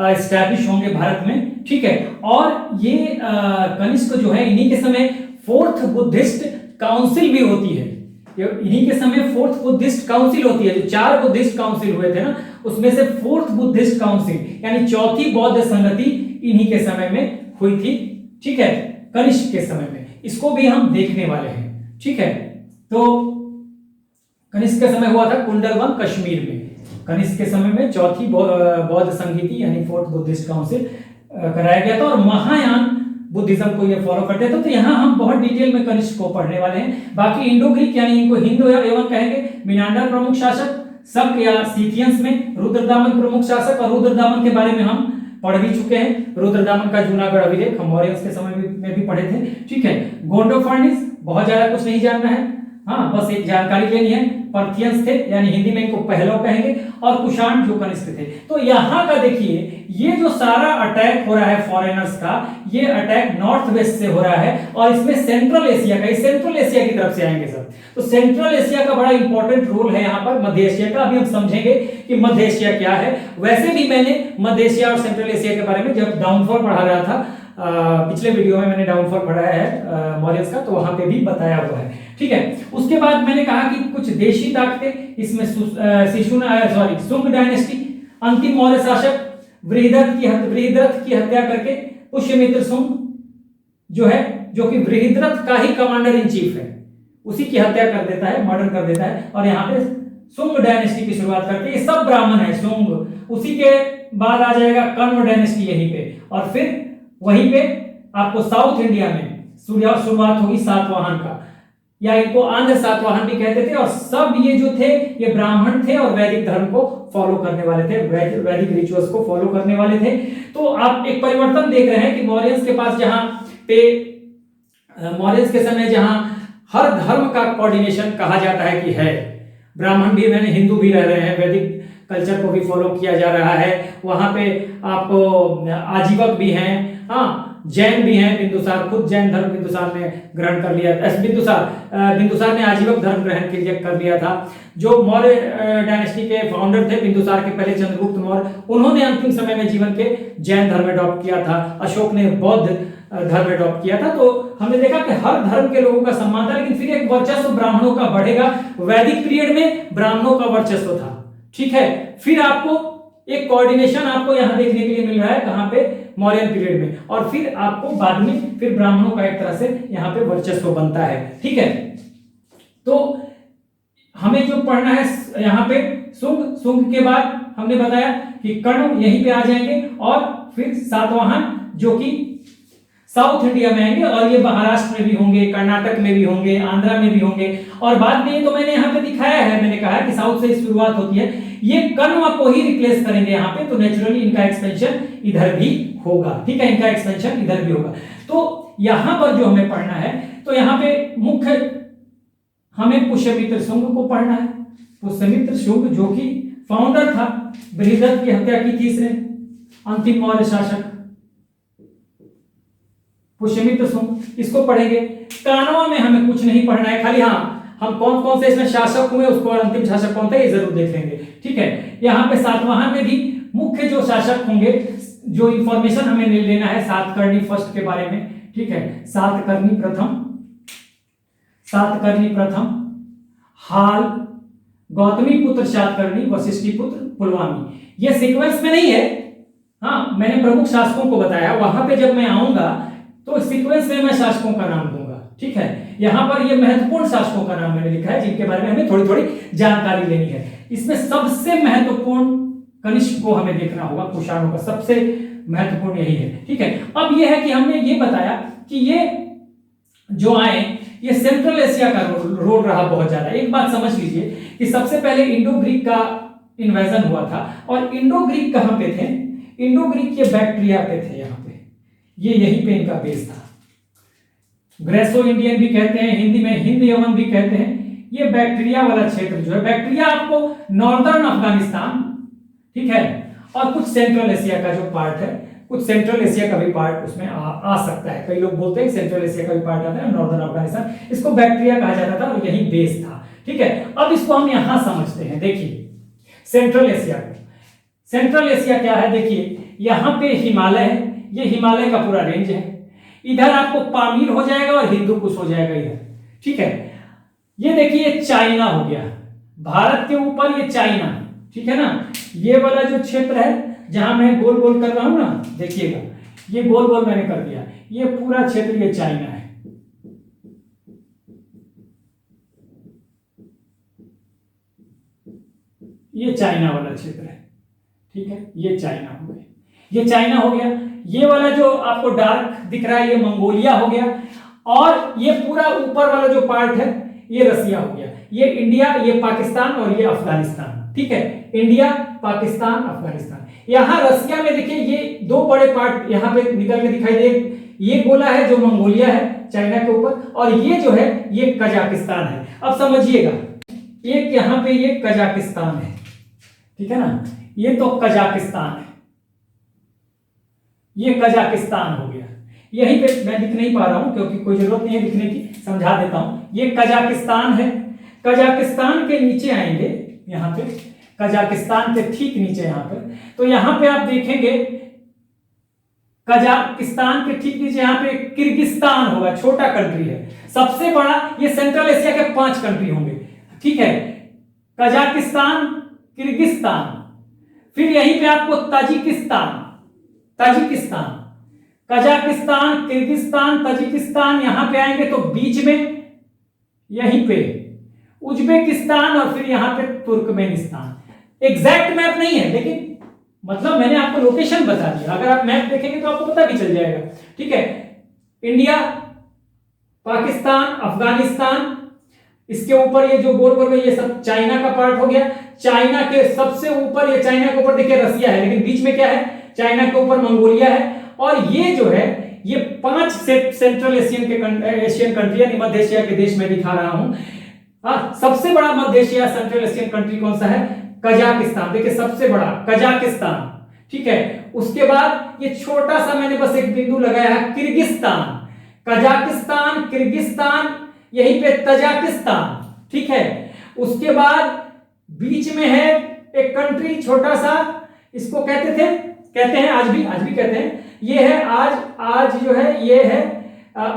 [SPEAKER 1] एस्टैब्लिश होंगे भारत में, ठीक है। और ये कनिष्क जो है इन्हीं के समय 4th बुद्धिस्ट काउंसिल भी होती है। इन्हीं के समय 4th बुद्धिस्ट काउंसिल होती है। जो 4 बुद्धिस्ट काउंसिल हुए थे ना, उसमें से 4th बुद्धिस्ट काउंसिल यानी चौथी बौद्ध संगति इन्हीं के समय में हुई थी, ठीक है, कनिष्क के समय में। इसको भी हम देखने वाले हैं, ठीक है। तो कनिष्क का समय हुआ था कुंडलवन कश्मीर में। कनिष्क के समय में चौथी बौद्ध संगति यानी 4th बुद्धिस्ट काउंसिल कराया गया था और महायान बुद्धिज्म को ये फॉलो करते थे। तो यहाँ हम बहुत डिटेल में कनिष्क को पढ़ने वाले हैं। बाकी इंडो ग्रीक यानी इनको हिंदू एवं कहेंगे, मिनांडर प्रमुख शासक, शक या सीथियंस में रुद्रदामन प्रमुख शासक, और रुद्रदामन के बारे में हम पढ़ भी चुके हैं। रुद्रदामन का जूनागढ़ अभिलेख हम मौर्यंस के समय में भी पढ़े थे, ठीक है। गोंडोफर्निस बहुत ज्यादा कुछ नहीं जानना है, हाँ, बस एक जानकारी लेनी है। पर्थियंस थे यानी हिंदी में इनको पहलव कहेंगे, और कुषाण जो कनिष्क थे। तो यहाँ का देखिए ये जो सारा अटैक हो रहा है फॉरेनर्स का, ये अटैक नॉर्थ वेस्ट से हो रहा है और इसमें सेंट्रल एशिया का, सेंट्रल एशिया की तरफ से आएंगे सब। तो सेंट्रल एशिया का बड़ा इंपॉर्टेंट रोल है यहाँ पर मध्य एशिया का। अभी हम समझेंगे कि मध्य एशिया क्या है। वैसे भी मैंने मध्य एशिया और सेंट्रल एशिया के बारे में जब डाउनफॉल पढ़ा रहा था, पिछले वीडियो में मैंने डाउनफॉल पढ़ाया है मौर्यंस का, तो वहां पे भी बताया हुआ है, ठीक है। उसके बाद मैंने कहा कि कुछ देशी ताकतें, इसमें शुंग डायनेस्टी, अंतिम मौर्य शासक बृहद्रथ की हत्या करके पुष्यमित्र शुंग जो है, जो कि बृहद्रथ का ही कमांडर इन चीफ है, उसी की हत्या कर देता है, मर्डर कर देता है और यहाँ पे शुंग डायनेस्टी की शुरुआत करते हैं। ये सब ब्राह्मण है शुंग। उसी के बाद आ जाएगा कर्ण डायनेस्टी यहीं पे, और फिर वहीं पे आपको साउथ इंडिया में शुरुआत होगी सातवाहन का, या इनको आंध्र सातवाहन भी कहते थे। और सब ये जो थे ये ब्राह्मण थे और वैदिक धर्म को फॉलो करने वाले थे, वैदिक रिचुअल्स को फॉलो करने वाले थे। तो आप एक परिवर्तन देख रहे हैं कि मौर्यंस के पास जहां पे मौर्यंस के समय जहां हर धर्म का कोऑर्डिनेशन कहा जाता है कि है, ब्राह्मण भी मैंने हिंदू भी रह रहे हैं, वैदिक कल्चर को भी फॉलो किया जा रहा है, वहां पे आपको आजीवक भी हैं, हाँ, जैन भी हैं। बिंदुसार खुद जैन धर्म बिंदुसार ने ग्रहण कर लिया। बिंदुसार ने आजीवक धर्म ग्रहण कर लिया था। जो मौर्य डायनेस्टी के फाउंडर थे बिंदुसार के पहले चंद्रगुप्त मौर्य, उन्होंने अंतिम समय में जीवन के जैन धर्म अडॉप्ट किया था। अशोक ने बौद्ध धर्म अडॉप्ट किया था। तो हमने देखा कि हर धर्म के लोगों का सम्मान था, लेकिन फिर एक वर्चस्व ब्राह्मणों का बढ़ेगा। वैदिक पीरियड में ब्राह्मणों का वर्चस्व था, ठीक है। फिर आपको एक कोऑर्डिनेशन आपको यहां देखने के लिए मिल रहा है, कहां पे, मौर्यन पीरियड में, और फिर आपको बाद में फिर ब्राह्मणों का एक तरह से यहां पे वर्चस्व बनता है, ठीक है। तो हमें जो पढ़ना है यहां पे शुंग के बाद हमने बताया कि कर्ण यहीं पे आ जाएंगे, और फिर सातवाहन जो कि साउथ इंडिया में आएंगे, और ये महाराष्ट्र में भी होंगे, कर्नाटक में भी होंगे, आंध्रा में भी होंगे। और बाद में ये तो मैंने यहाँ पे दिखाया है, मैंने कहा कि साउथ से शुरुआत होती है, ये कण्व को ही रिप्लेस करेंगे यहाँ पे, तो नेचुरली इनका एक्सपेंशन इधर भी होगा, ठीक है, इनका एक्सपेंशन इधर भी होगा। तो यहां पर जो हमें पढ़ना है, तो यहाँ पे मुख्य हमें पुष्यमित्र शुंग को पढ़ना है। पुष्यमित्र शुंग जो कि फाउंडर था, बृहदत्त की हत्या की थी इसने, अंतिम मौर्य शासक पुष्यमित्र शुंग, इसको पढ़ेंगे। कानवा में हमें कुछ नहीं पढ़ना है, खाली हाँ हम कौन कौन से इसमें शासक हुए उसको, और अंतिम शासक कौन था ये जरूर देख लेंगे, ठीक है। यहाँ पे सातवाहन में भी मुख्य जो शासक होंगे, जो इंफॉर्मेशन हमें लेना है सातकर्णी फर्स्ट के बारे में, ठीक है। सातकर्णी प्रथम, हाल, गौतमी पुत्र सातकर्णी, वशिष्ठी पुत्र पुलवामी। ये सीक्वेंस में नहीं है, हाँ मैंने प्रमुख शासकों को बताया, वहां पे जब मैं आऊंगा तो सीक्वेंस में मैं शासकों का नाम दूंगा, ठीक है। यहां पर ये महत्वपूर्ण शासकों का नाम मैंने लिखा है, जिनके बारे में हमें थोड़ी थोड़ी जानकारी लेनी है। इसमें सबसे महत्वपूर्ण कनिष्क को हमें देखना होगा, कुषाणों का सबसे महत्वपूर्ण यही है, ठीक है। अब यह है कि हमने ये बताया कि ये जो आए, ये सेंट्रल एशिया का रोल रहा बहुत ज्यादा। एक बात समझ लीजिए कि सबसे पहले इंडो ग्रीक का इन्वेजन हुआ था, और इंडो ग्रीक कहां पे थे? इंडो ग्रीक ये बैक्ट्रिया पे थे, यहाँ पे ये यहीं पे इनका बेस था। ग्रेसो इंडियन भी कहते हैं, हिंदी में हिंद यमन भी कहते हैं। ये बैक्ट्रिया वाला क्षेत्र जो है, बैक्ट्रिया आपको नॉर्दर्न अफगानिस्तान, ठीक है, और कुछ सेंट्रल एशिया का जो पार्ट है, कुछ सेंट्रल एशिया का भी पार्ट उसमें आ सकता है। कई लोग बोलते हैं सेंट्रल एशिया का भी पार्ट आता है, नॉर्दर्न अफगानिस्तान, इसको बैक्ट्रिया कहा जाता था और यही बेस था, ठीक है। अब इसको हम यहां समझते हैं, देखिए सेंट्रल एशिया को। सेंट्रल एशिया क्या है? देखिए यहां पे हिमालय है, ये हिमालय का पूरा रेंज है, इधर आपको पामीर हो जाएगा और हिंदू कुश हो जाएगा इधर, ठीक है। ये देखिए चाइना हो गया, भारत के ऊपर ये चाइना, ठीक है ना। ये वाला जो क्षेत्र है जहां मैं गोल गोल कर रहा हूं ना, देखिएगा ये गोल गोल मैंने कर दिया, ये पूरा क्षेत्र ये चाइना है, ये चाइना वाला क्षेत्र है, ठीक है। ये चाइना हो गया, ये चाइना हो गया। ये वाला जो आपको डार्क दिख रहा है ये मंगोलिया हो गया, और ये पूरा ऊपर वाला जो पार्ट है ये रसिया हो गया। ये इंडिया, ये पाकिस्तान और ये अफगानिस्तान, ठीक है। इंडिया, पाकिस्तान, अफगानिस्तान। यहां रसिया में देखिए ये दो बड़े पार्ट यहां पे निकल के दिखाई दे, ये गोला है जो मंगोलिया है चाइना के ऊपर, और ये जो है ये कजाकिस्तान है। अब समझिएगा, एक यहां पे ये कजाकिस्तान है, ठीक है ना, ये तो कजाकिस्तान है, ये कजाकिस्तान हो गया। यहीं पे मैं लिख नहीं पा रहा हूं क्योंकि कोई जरूरत नहीं है लिखने की, समझा देता हूं। ये कजाकिस्तान है, कजाकिस्तान के नीचे आएंगे यहां पे, कजाकिस्तान के ठीक नीचे यहां पे, तो यहां पे आप देखेंगे कजाकिस्तान के ठीक नीचे यहां पे किर्गिस्तान होगा, छोटा कंट्री है। सबसे बड़ा ये सेंट्रल एशिया के 5 कंट्री होंगे, ठीक है। कजाकिस्तान, किर्गिस्तान, फिर यहीं पे आपको Tajikistan, Tajikistan, Kazakhstan, Kyrgyzstan, Tajikistan, यहां पे आएंगे तो बीच में यहीं पे उज्बेकिस्तान, और फिर यहां पे तुर्कमेनिस्तान। एग्जैक्ट मैप नहीं है लेकिन मतलब मैंने आपको लोकेशन बता दिया, अगर आप मैप देखेंगे तो आपको पता भी चल जाएगा, ठीक है। इंडिया, पाकिस्तान, अफगानिस्तान, इसके ऊपर ये जो गोल गोल में ये सब चाइना का पार्ट हो गया। चाइना के सबसे ऊपर, ये चाइना के ऊपर देखिए रसिया है, लेकिन बीच में क्या है? चाइना के ऊपर मंगोलिया है, और ये जो है ये 5 सेंट्रल एशियन कंट्री यानी मध्य एशिया के देश में दिखा रहा हूं। सबसे बड़ा मध्य एशिया सेंट्रल एशियन कंट्री कौन सा है? कजाकिस्तान, देखिए सबसे बड़ा कजाकिस्तान, ठीक है। उसके बाद ये छोटा सा मैंने बस एक बिंदु लगाया है किर्गिस्तान, कजाकिस्तान, किर्गिस्तान, यहीं पे तजाकिस्तान, ठीक है। उसके बाद बीच में है एक कंट्री छोटा सा, इसको कहते हैं आज भी कहते हैं, ये है आज जो है ये है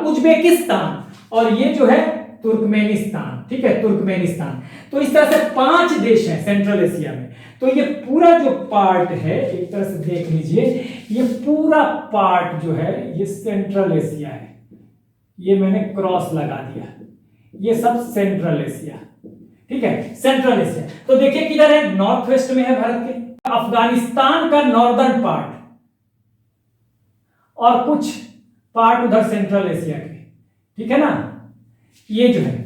[SPEAKER 1] उज्बेकिस्तान, और ये जो है तुर्कमेनिस्तान, ठीक है, तुर्कमेनिस्तान। तो इस तरह से 5 देश हैं सेंट्रल एशिया में। तो ये पूरा जो पार्ट है एक तरह से देख लीजिए, ये पूरा पार्ट जो है ये सेंट्रल एशिया है, ये मैंने क्रॉस लगा दिया, ये सब सेंट्रल एशिया, ठीक है, सेंट्रल एशिया। तो देखिए किधर है? नॉर्थ वेस्ट में है भारत के। अफगानिस्तान का नॉर्दर्न पार्ट, और कुछ पार्ट उधर सेंट्रल एशिया के, ठीक है ना। ये जो है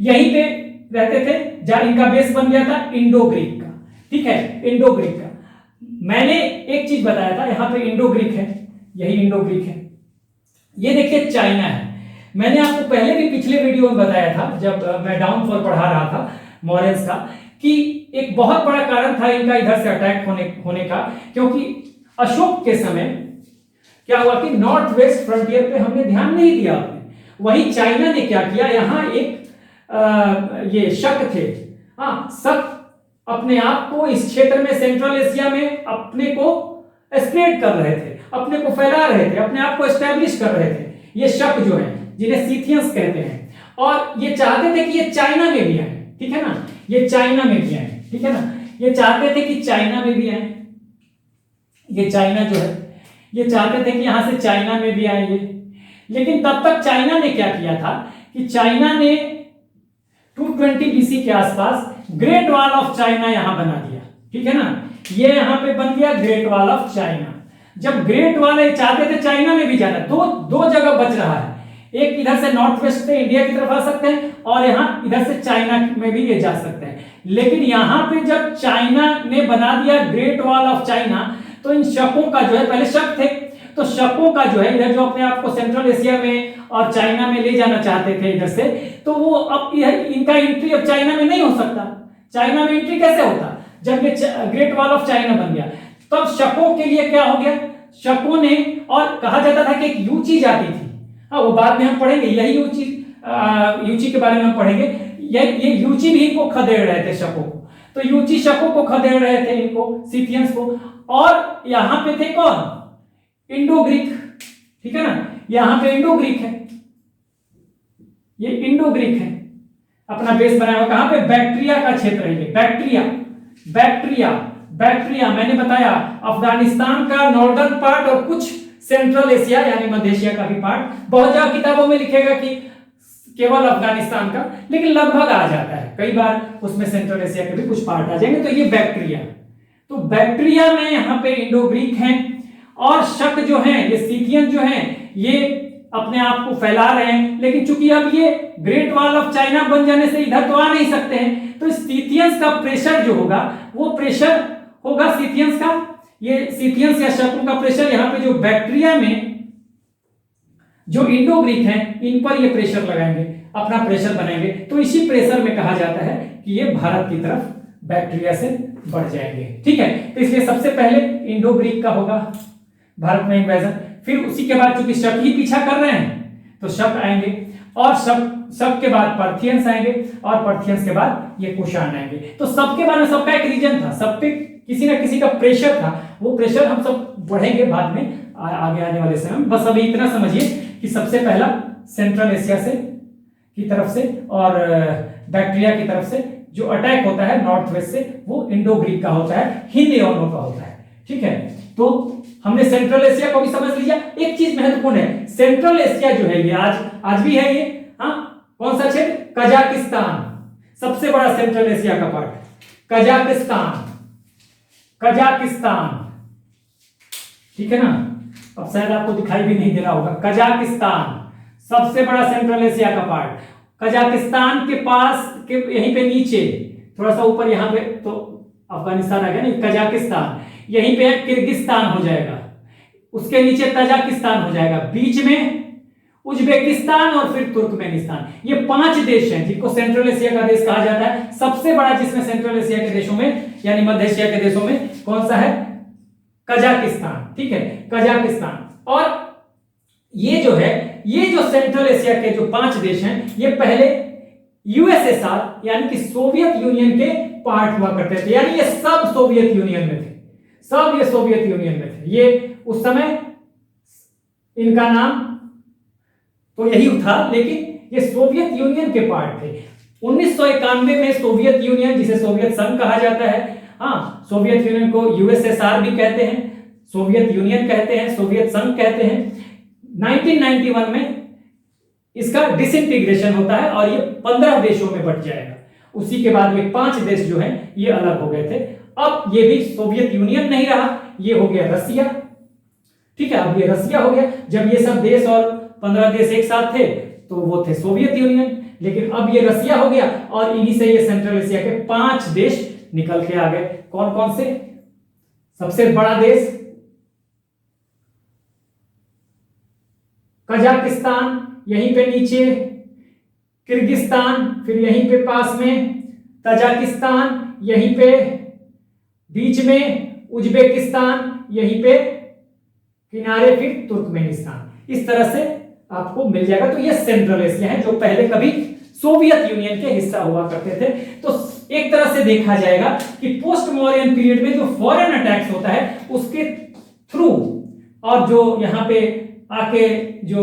[SPEAKER 1] यहीं पे रहते थे, जहां इनका बेस बन गया था इंडो ग्रीक का, ठीक है, इंडो ग्रीक का। मैंने एक चीज बताया था, यहां पे इंडो ग्रीक है, यही इंडो ग्रीक है। ये देखिए चाइना है। मैंने आपको पहले भी पिछले वीडियो में बताया था, जब मैं डाउनफॉल पढ़ा रहा था मौर्यंस का, कि एक बहुत बड़ा कारण था इनका इधर से अटैक होने का, क्योंकि अशोक के समय क्या हुआ कि नॉर्थ वेस्ट फ्रंटियर पे हमने ध्यान नहीं दिया आपने। वही चाइना ने क्या किया, यहां एक ये शक थे, हाँ, शक अपने आप को इस क्षेत्र में सेंट्रल एशिया में अपने को स्प्रेड कर रहे थे, अपने को फैला रहे थे, अपने आप को एस्टेब्लिश कर रहे थे। ये शक जो है, जिन्हें सीथियंस कहते हैं, और ये चाहते थे कि ये चाइना में भी आए, ठीक है ना, ये चाइना में भी आए, ठीक है ना, ये चाहते थे कि चाइना में भी आए। ये चाइना जो है, ये चाहते थे कि यहां से चाइना में भी आए ये। लेकिन तब तक चाइना ने क्या किया था कि चाइना ने 220 बीसी के आसपास ग्रेट वॉल ऑफ चाइना यहां बना दिया, ठीक है ना। ये यहां पे बन गया ग्रेट वॉल ऑफ चाइना। जब ग्रेट वॉल ये चाहते थे चाइना में भी जाना, दो जगह बच रहा है, एक इधर से नॉर्थ वेस्ट से इंडिया की तरफ आ सकते हैं, और यहां इधर से चाइना में भी ये जा सकते हैं। लेकिन यहां पे जब चाइना ने बना दिया ग्रेट वॉल ऑफ चाइना, तो इन शकों का जो है, पहले शक थे, तो शकों का जो है, इधर जो अपने आप को सेंट्रल एशिया में और चाइना में ले जाना चाहते थे इधर से, तो वो अब इनका एंट्री अब चाइना में नहीं हो सकता। चाइना में एंट्री कैसे होता, जब ये ग्रेट वॉल ऑफ चाइना बन गया। तब शकों के लिए क्या हो गया, शकों ने, और कहा जाता था कि एक यूची जाति थी, हाँ, वो बाद में हम पढ़ेंगे, यही यूची के बारे में हम पढ़ेंगे। ये यूची भी इनको खदेड़ रहे थे शकों को, तो यूची शकों को खदेड़ रहे थे, इनको सीथियंस को। और यहां पे थे कौन, इंडो ग्रीक, ठीक है ना, यहां पे इंडो ग्रीक है, ये इंडो ग्रीक है, अपना बेस बनाया हुआ कहां पे, बैक्ट्रिया का क्षेत्र है ये, बैक्ट्रिया मैंने बताया अफगानिस्तान का नॉर्दर्न पार्ट और कुछ सेंट्रल एशिया यानी मध्य एशिया का भी पार्ट। बहुत ज्यादा किताबों में लिखेगा कि केवल अफगानिस्तान का, लेकिन लगभग आ जाता है, कई बार उसमें सेंट्रल एशिया के भी कुछ पार्ट आ जाएंगे। तो ये बैक्ट्रिया, तो बैक्ट्रिया में यहां पे इंडो ग्रीक हैं, और शक जो है, ये सीथियन जो है, ये अपने आप को फैला रहे हैं। लेकिन चूंकि अब ये ग्रेट वॉल ऑफ चाइना बन जाने से इधर तो आ नहीं सकते हैं, तो सीथियंस का प्रेशर जो होगा, वो प्रेशर होगा सीथियंस का, ये सीथियंस या शकों का प्रेशर यहाँ पे जो बैक्ट्रिया में जो इंडो ग्रीक हैं, इन पर ये प्रेशर लगाएंगे, अपना प्रेशर बनाएंगे। तो इसी प्रेशर में कहा जाता है कि ये भारत की तरफ बैक्ट्रिया से बढ़ जाएंगे, ठीक है। तो इसलिए सबसे पहले इंडो ग्रीक का होगा भारत में इन्वेजन, फिर उसी के बाद चूंकि शक ही पीछा कर रहे हैं तो शक आएंगे, और शक के बाद पार्थियंस आएंगे, और पार्थियंस के बाद ये कुषाण आएंगे। तो सबके बारे में, सबका एक रीजन था, सब पे किसी ना किसी का प्रेशर था, वो प्रेशर हम सब बढ़ेंगे बाद में आगे आने वाले समय में। बस अभी इतना समझिए कि सबसे पहला सेंट्रल एशिया से की तरफ से और बैक्ट्रिया की तरफ से जो अटैक होता है नॉर्थ वेस्ट से, वो इंडो ग्रीक का होता है, हिंद योनो का होता है, ठीक है। तो हमने सेंट्रल एशिया को भी समझ लिया। एक चीज महत्वपूर्ण है, सेंट्रल एशिया जो है ये आज भी है ये, हाँ, कौन सा क्षेत्र, कजाकिस्तान, सबसे बड़ा सेंट्रल एशिया का पार्ट कजाकिस्तान, ठीक है ना। अब शायद आपको दिखाई भी नहीं दे रहा होगा, कजाकिस्तान सबसे बड़ा सेंट्रल एशिया का पार्ट। कजाकिस्तान के पास के यहीं पे नीचे थोड़ा सा ऊपर, यहाँ पे तो अफगानिस्तान आ गया ना, कजाकिस्तान, यहीं पे किर्गिस्तान हो जाएगा, उसके नीचे तजाकिस्तान हो जाएगा, बीच में उज्बेकिस्तान और फिर तुर्कमेनिस्तान। ये 5 देश हैं जिनको सेंट्रल एशिया का देश कहा जाता है। सबसे बड़ा जिसमें सेंट्रल एशिया के देशों में यानी मध्य एशिया के देशों में कौन सा है, कजाकिस्तान, ठीक है, कजाकिस्तान। और ये जो है, ये जो सेंट्रल एशिया के जो 5 देश हैं, ये पहले यूएसएसआर यानी कि सोवियत यूनियन के पार्ट हुआ करते थे, यानी ये सब सोवियत यूनियन में थे, सब ये सोवियत यूनियन में थे। ये उस समय इनका नाम तो यही था, लेकिन ये सोवियत यूनियन के पार्ट थे। 1991 में सोवियत यूनियन, जिसे सोवियत संघ कहा जाता है, हाँ, सोवियत यूनियन को यूएसएसआर भी कहते हैं, सोवियत यूनियन कहते हैं, सोवियत संघ कहते हैं। 1991 में इसका डिसइंटीग्रेशन होता है और ये 15 देशों में बट जाएगा। उसी के बाद में 5 देश जो हैं ये अलग हो गए थे। अब ये भी सोवियत यूनियन नहीं रहा, ये हो गया रसिया, ठीक है, अब ये रसिया हो गया। जब ये सब देश और 15 देश एक साथ थे तो वो थे सोवियत यूनियन, लेकिन अब ये रसिया हो गया और इन्हीं से ये सेंट्रल एशिया के 5 देश निकल के आ गए। कौन कौन से? सबसे बड़ा देश कजाकिस्तान, यहीं पे नीचे किर्गिस्तान, फिर यहीं पे पास में तजाकिस्तान, यहीं पे बीच में उज्बेकिस्तान, यहीं पे किनारे फिर तुर्कमेनिस्तान। इस तरह से आपको मिल जाएगा। तो ये सेंट्रल एशिया है जो पहले कभी सोवियत यूनियन के हिस्सा हुआ करते थे। तो एक तरह से देखा जाएगा कि पोस्ट मौर्यन पीरियड में जो फॉरेन अटैक्स होता है उसके थ्रू, और जो यहाँ पे आके जो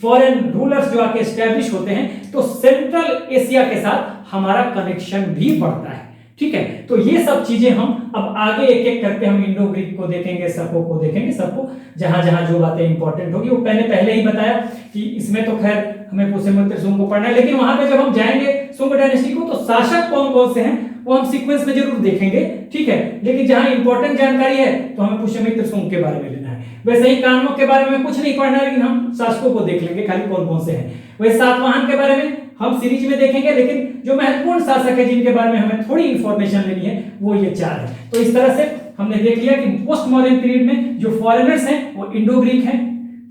[SPEAKER 1] फॉरेन रूलर्स जो आके एस्टैब्लिश होते हैं, तो सेंट्रल एशिया के साथ हमारा कनेक्शन भी बढ़ता है। ठीक है, तो ये सब चीजें हम अब आगे एक एक करके हम इंडो ग्रीक को देखेंगे, सबको को देखेंगे, सबको जहां जहां जो बातें इंपॉर्टेंट होगी वो पहले ही बताया कि इसमें तो खैर हमें पुष्यमित्र सुंग को पढ़ना है, लेकिन वहां पे जब हम जाएंगे सुंग डायनेस्टी को तो शासक कौन कौन से हैं वो हम सीक्वेंस में जरूर देखेंगे। ठीक है, लेकिन जहां इंपॉर्टेंट जानकारी है तो हमें पुष्यमित्र सुंग के बारे में लेना है। वैसे ही कानों के बारे में कुछ नहीं पढ़ना है, लेकिन हम शासकों को देख लेंगे खाली कौन कौन से हैं। वैसे सातवाहन के बारे में हम सीरीज में देखेंगे, लेकिन जो महत्वपूर्ण शासक है जिनके बारे में हमें थोड़ी इंफॉर्मेशन लेनी है वो ये 4 है। तो इस तरह से हमने देख लिया कि पोस्ट मॉडर्न पीरियड में जो फॉरेनर्स हैं वो इंडो ग्रीक हैं,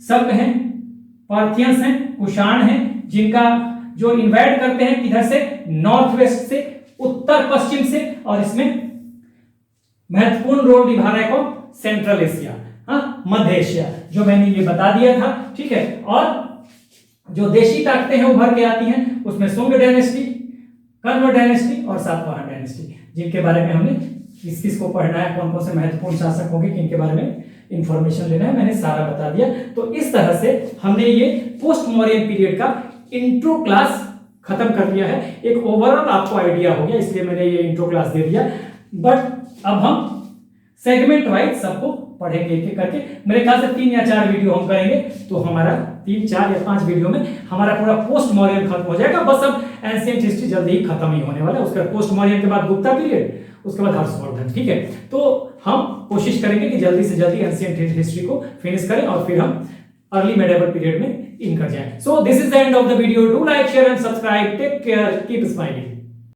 [SPEAKER 1] शक हैं, पार्थियंस हैं, कुषाण हैं, जिनका जो इन्वाइट करते हैं किधर से, नॉर्थ वेस्ट से, उत्तर पश्चिम से, और इसमें महत्वपूर्ण रोल निभा रहा है कौन, सेंट्रल एशिया, मध्य एशिया, जो मैंने ये बता दिया था। ठीक है, और जो देशी ताकतें हैं उभर के आती हैं उसमें सुंग डायनेस्टी, कण्व डायनेस्टी और सातवाहन डायनेस्टी, जिनके बारे में हमने किस किस को पढ़ना है, कौन कौन से महत्वपूर्ण शासक होंगे, किनके बारे में इंफॉर्मेशन लेना है, मैंने सारा बता दिया। तो इस तरह से हमने ये पोस्ट मौर्यन पीरियड का इंट्रो क्लास खत्म कर दिया है। एक ओवरऑल आपको आइडिया हो गया, इसलिए मैंने ये इंट्रो क्लास दे दिया। बट अब हम सेगमेंट वाइज सबको पढ़ेंगे एक एक करके। मेरे ख्याल से 3 या 4 वीडियो हम करेंगे तो हमारा 3, 4 या 5 वीडियो में हमारा पूरा पोस्ट मौर्यन खत्म हो जाएगा। बस अब एंशिएंट हिस्ट्री जल्दी ही खत्म ही होने वाला है। उसके बाद पोस्ट मौर्यन के बाद गुप्ता पीरियड, उसके बाद हर्षवर्धन। ठीक है, तो हम कोशिश करेंगे कि जल्दी से जल्दी एंशिएंट हिस्ट्री को फिनिश करें और फिर हम अर्ली मेडिवल पीरियड में इन कर जाएं। So this is the end of the video. Do like, share and subscribe. Take care, keep smiling.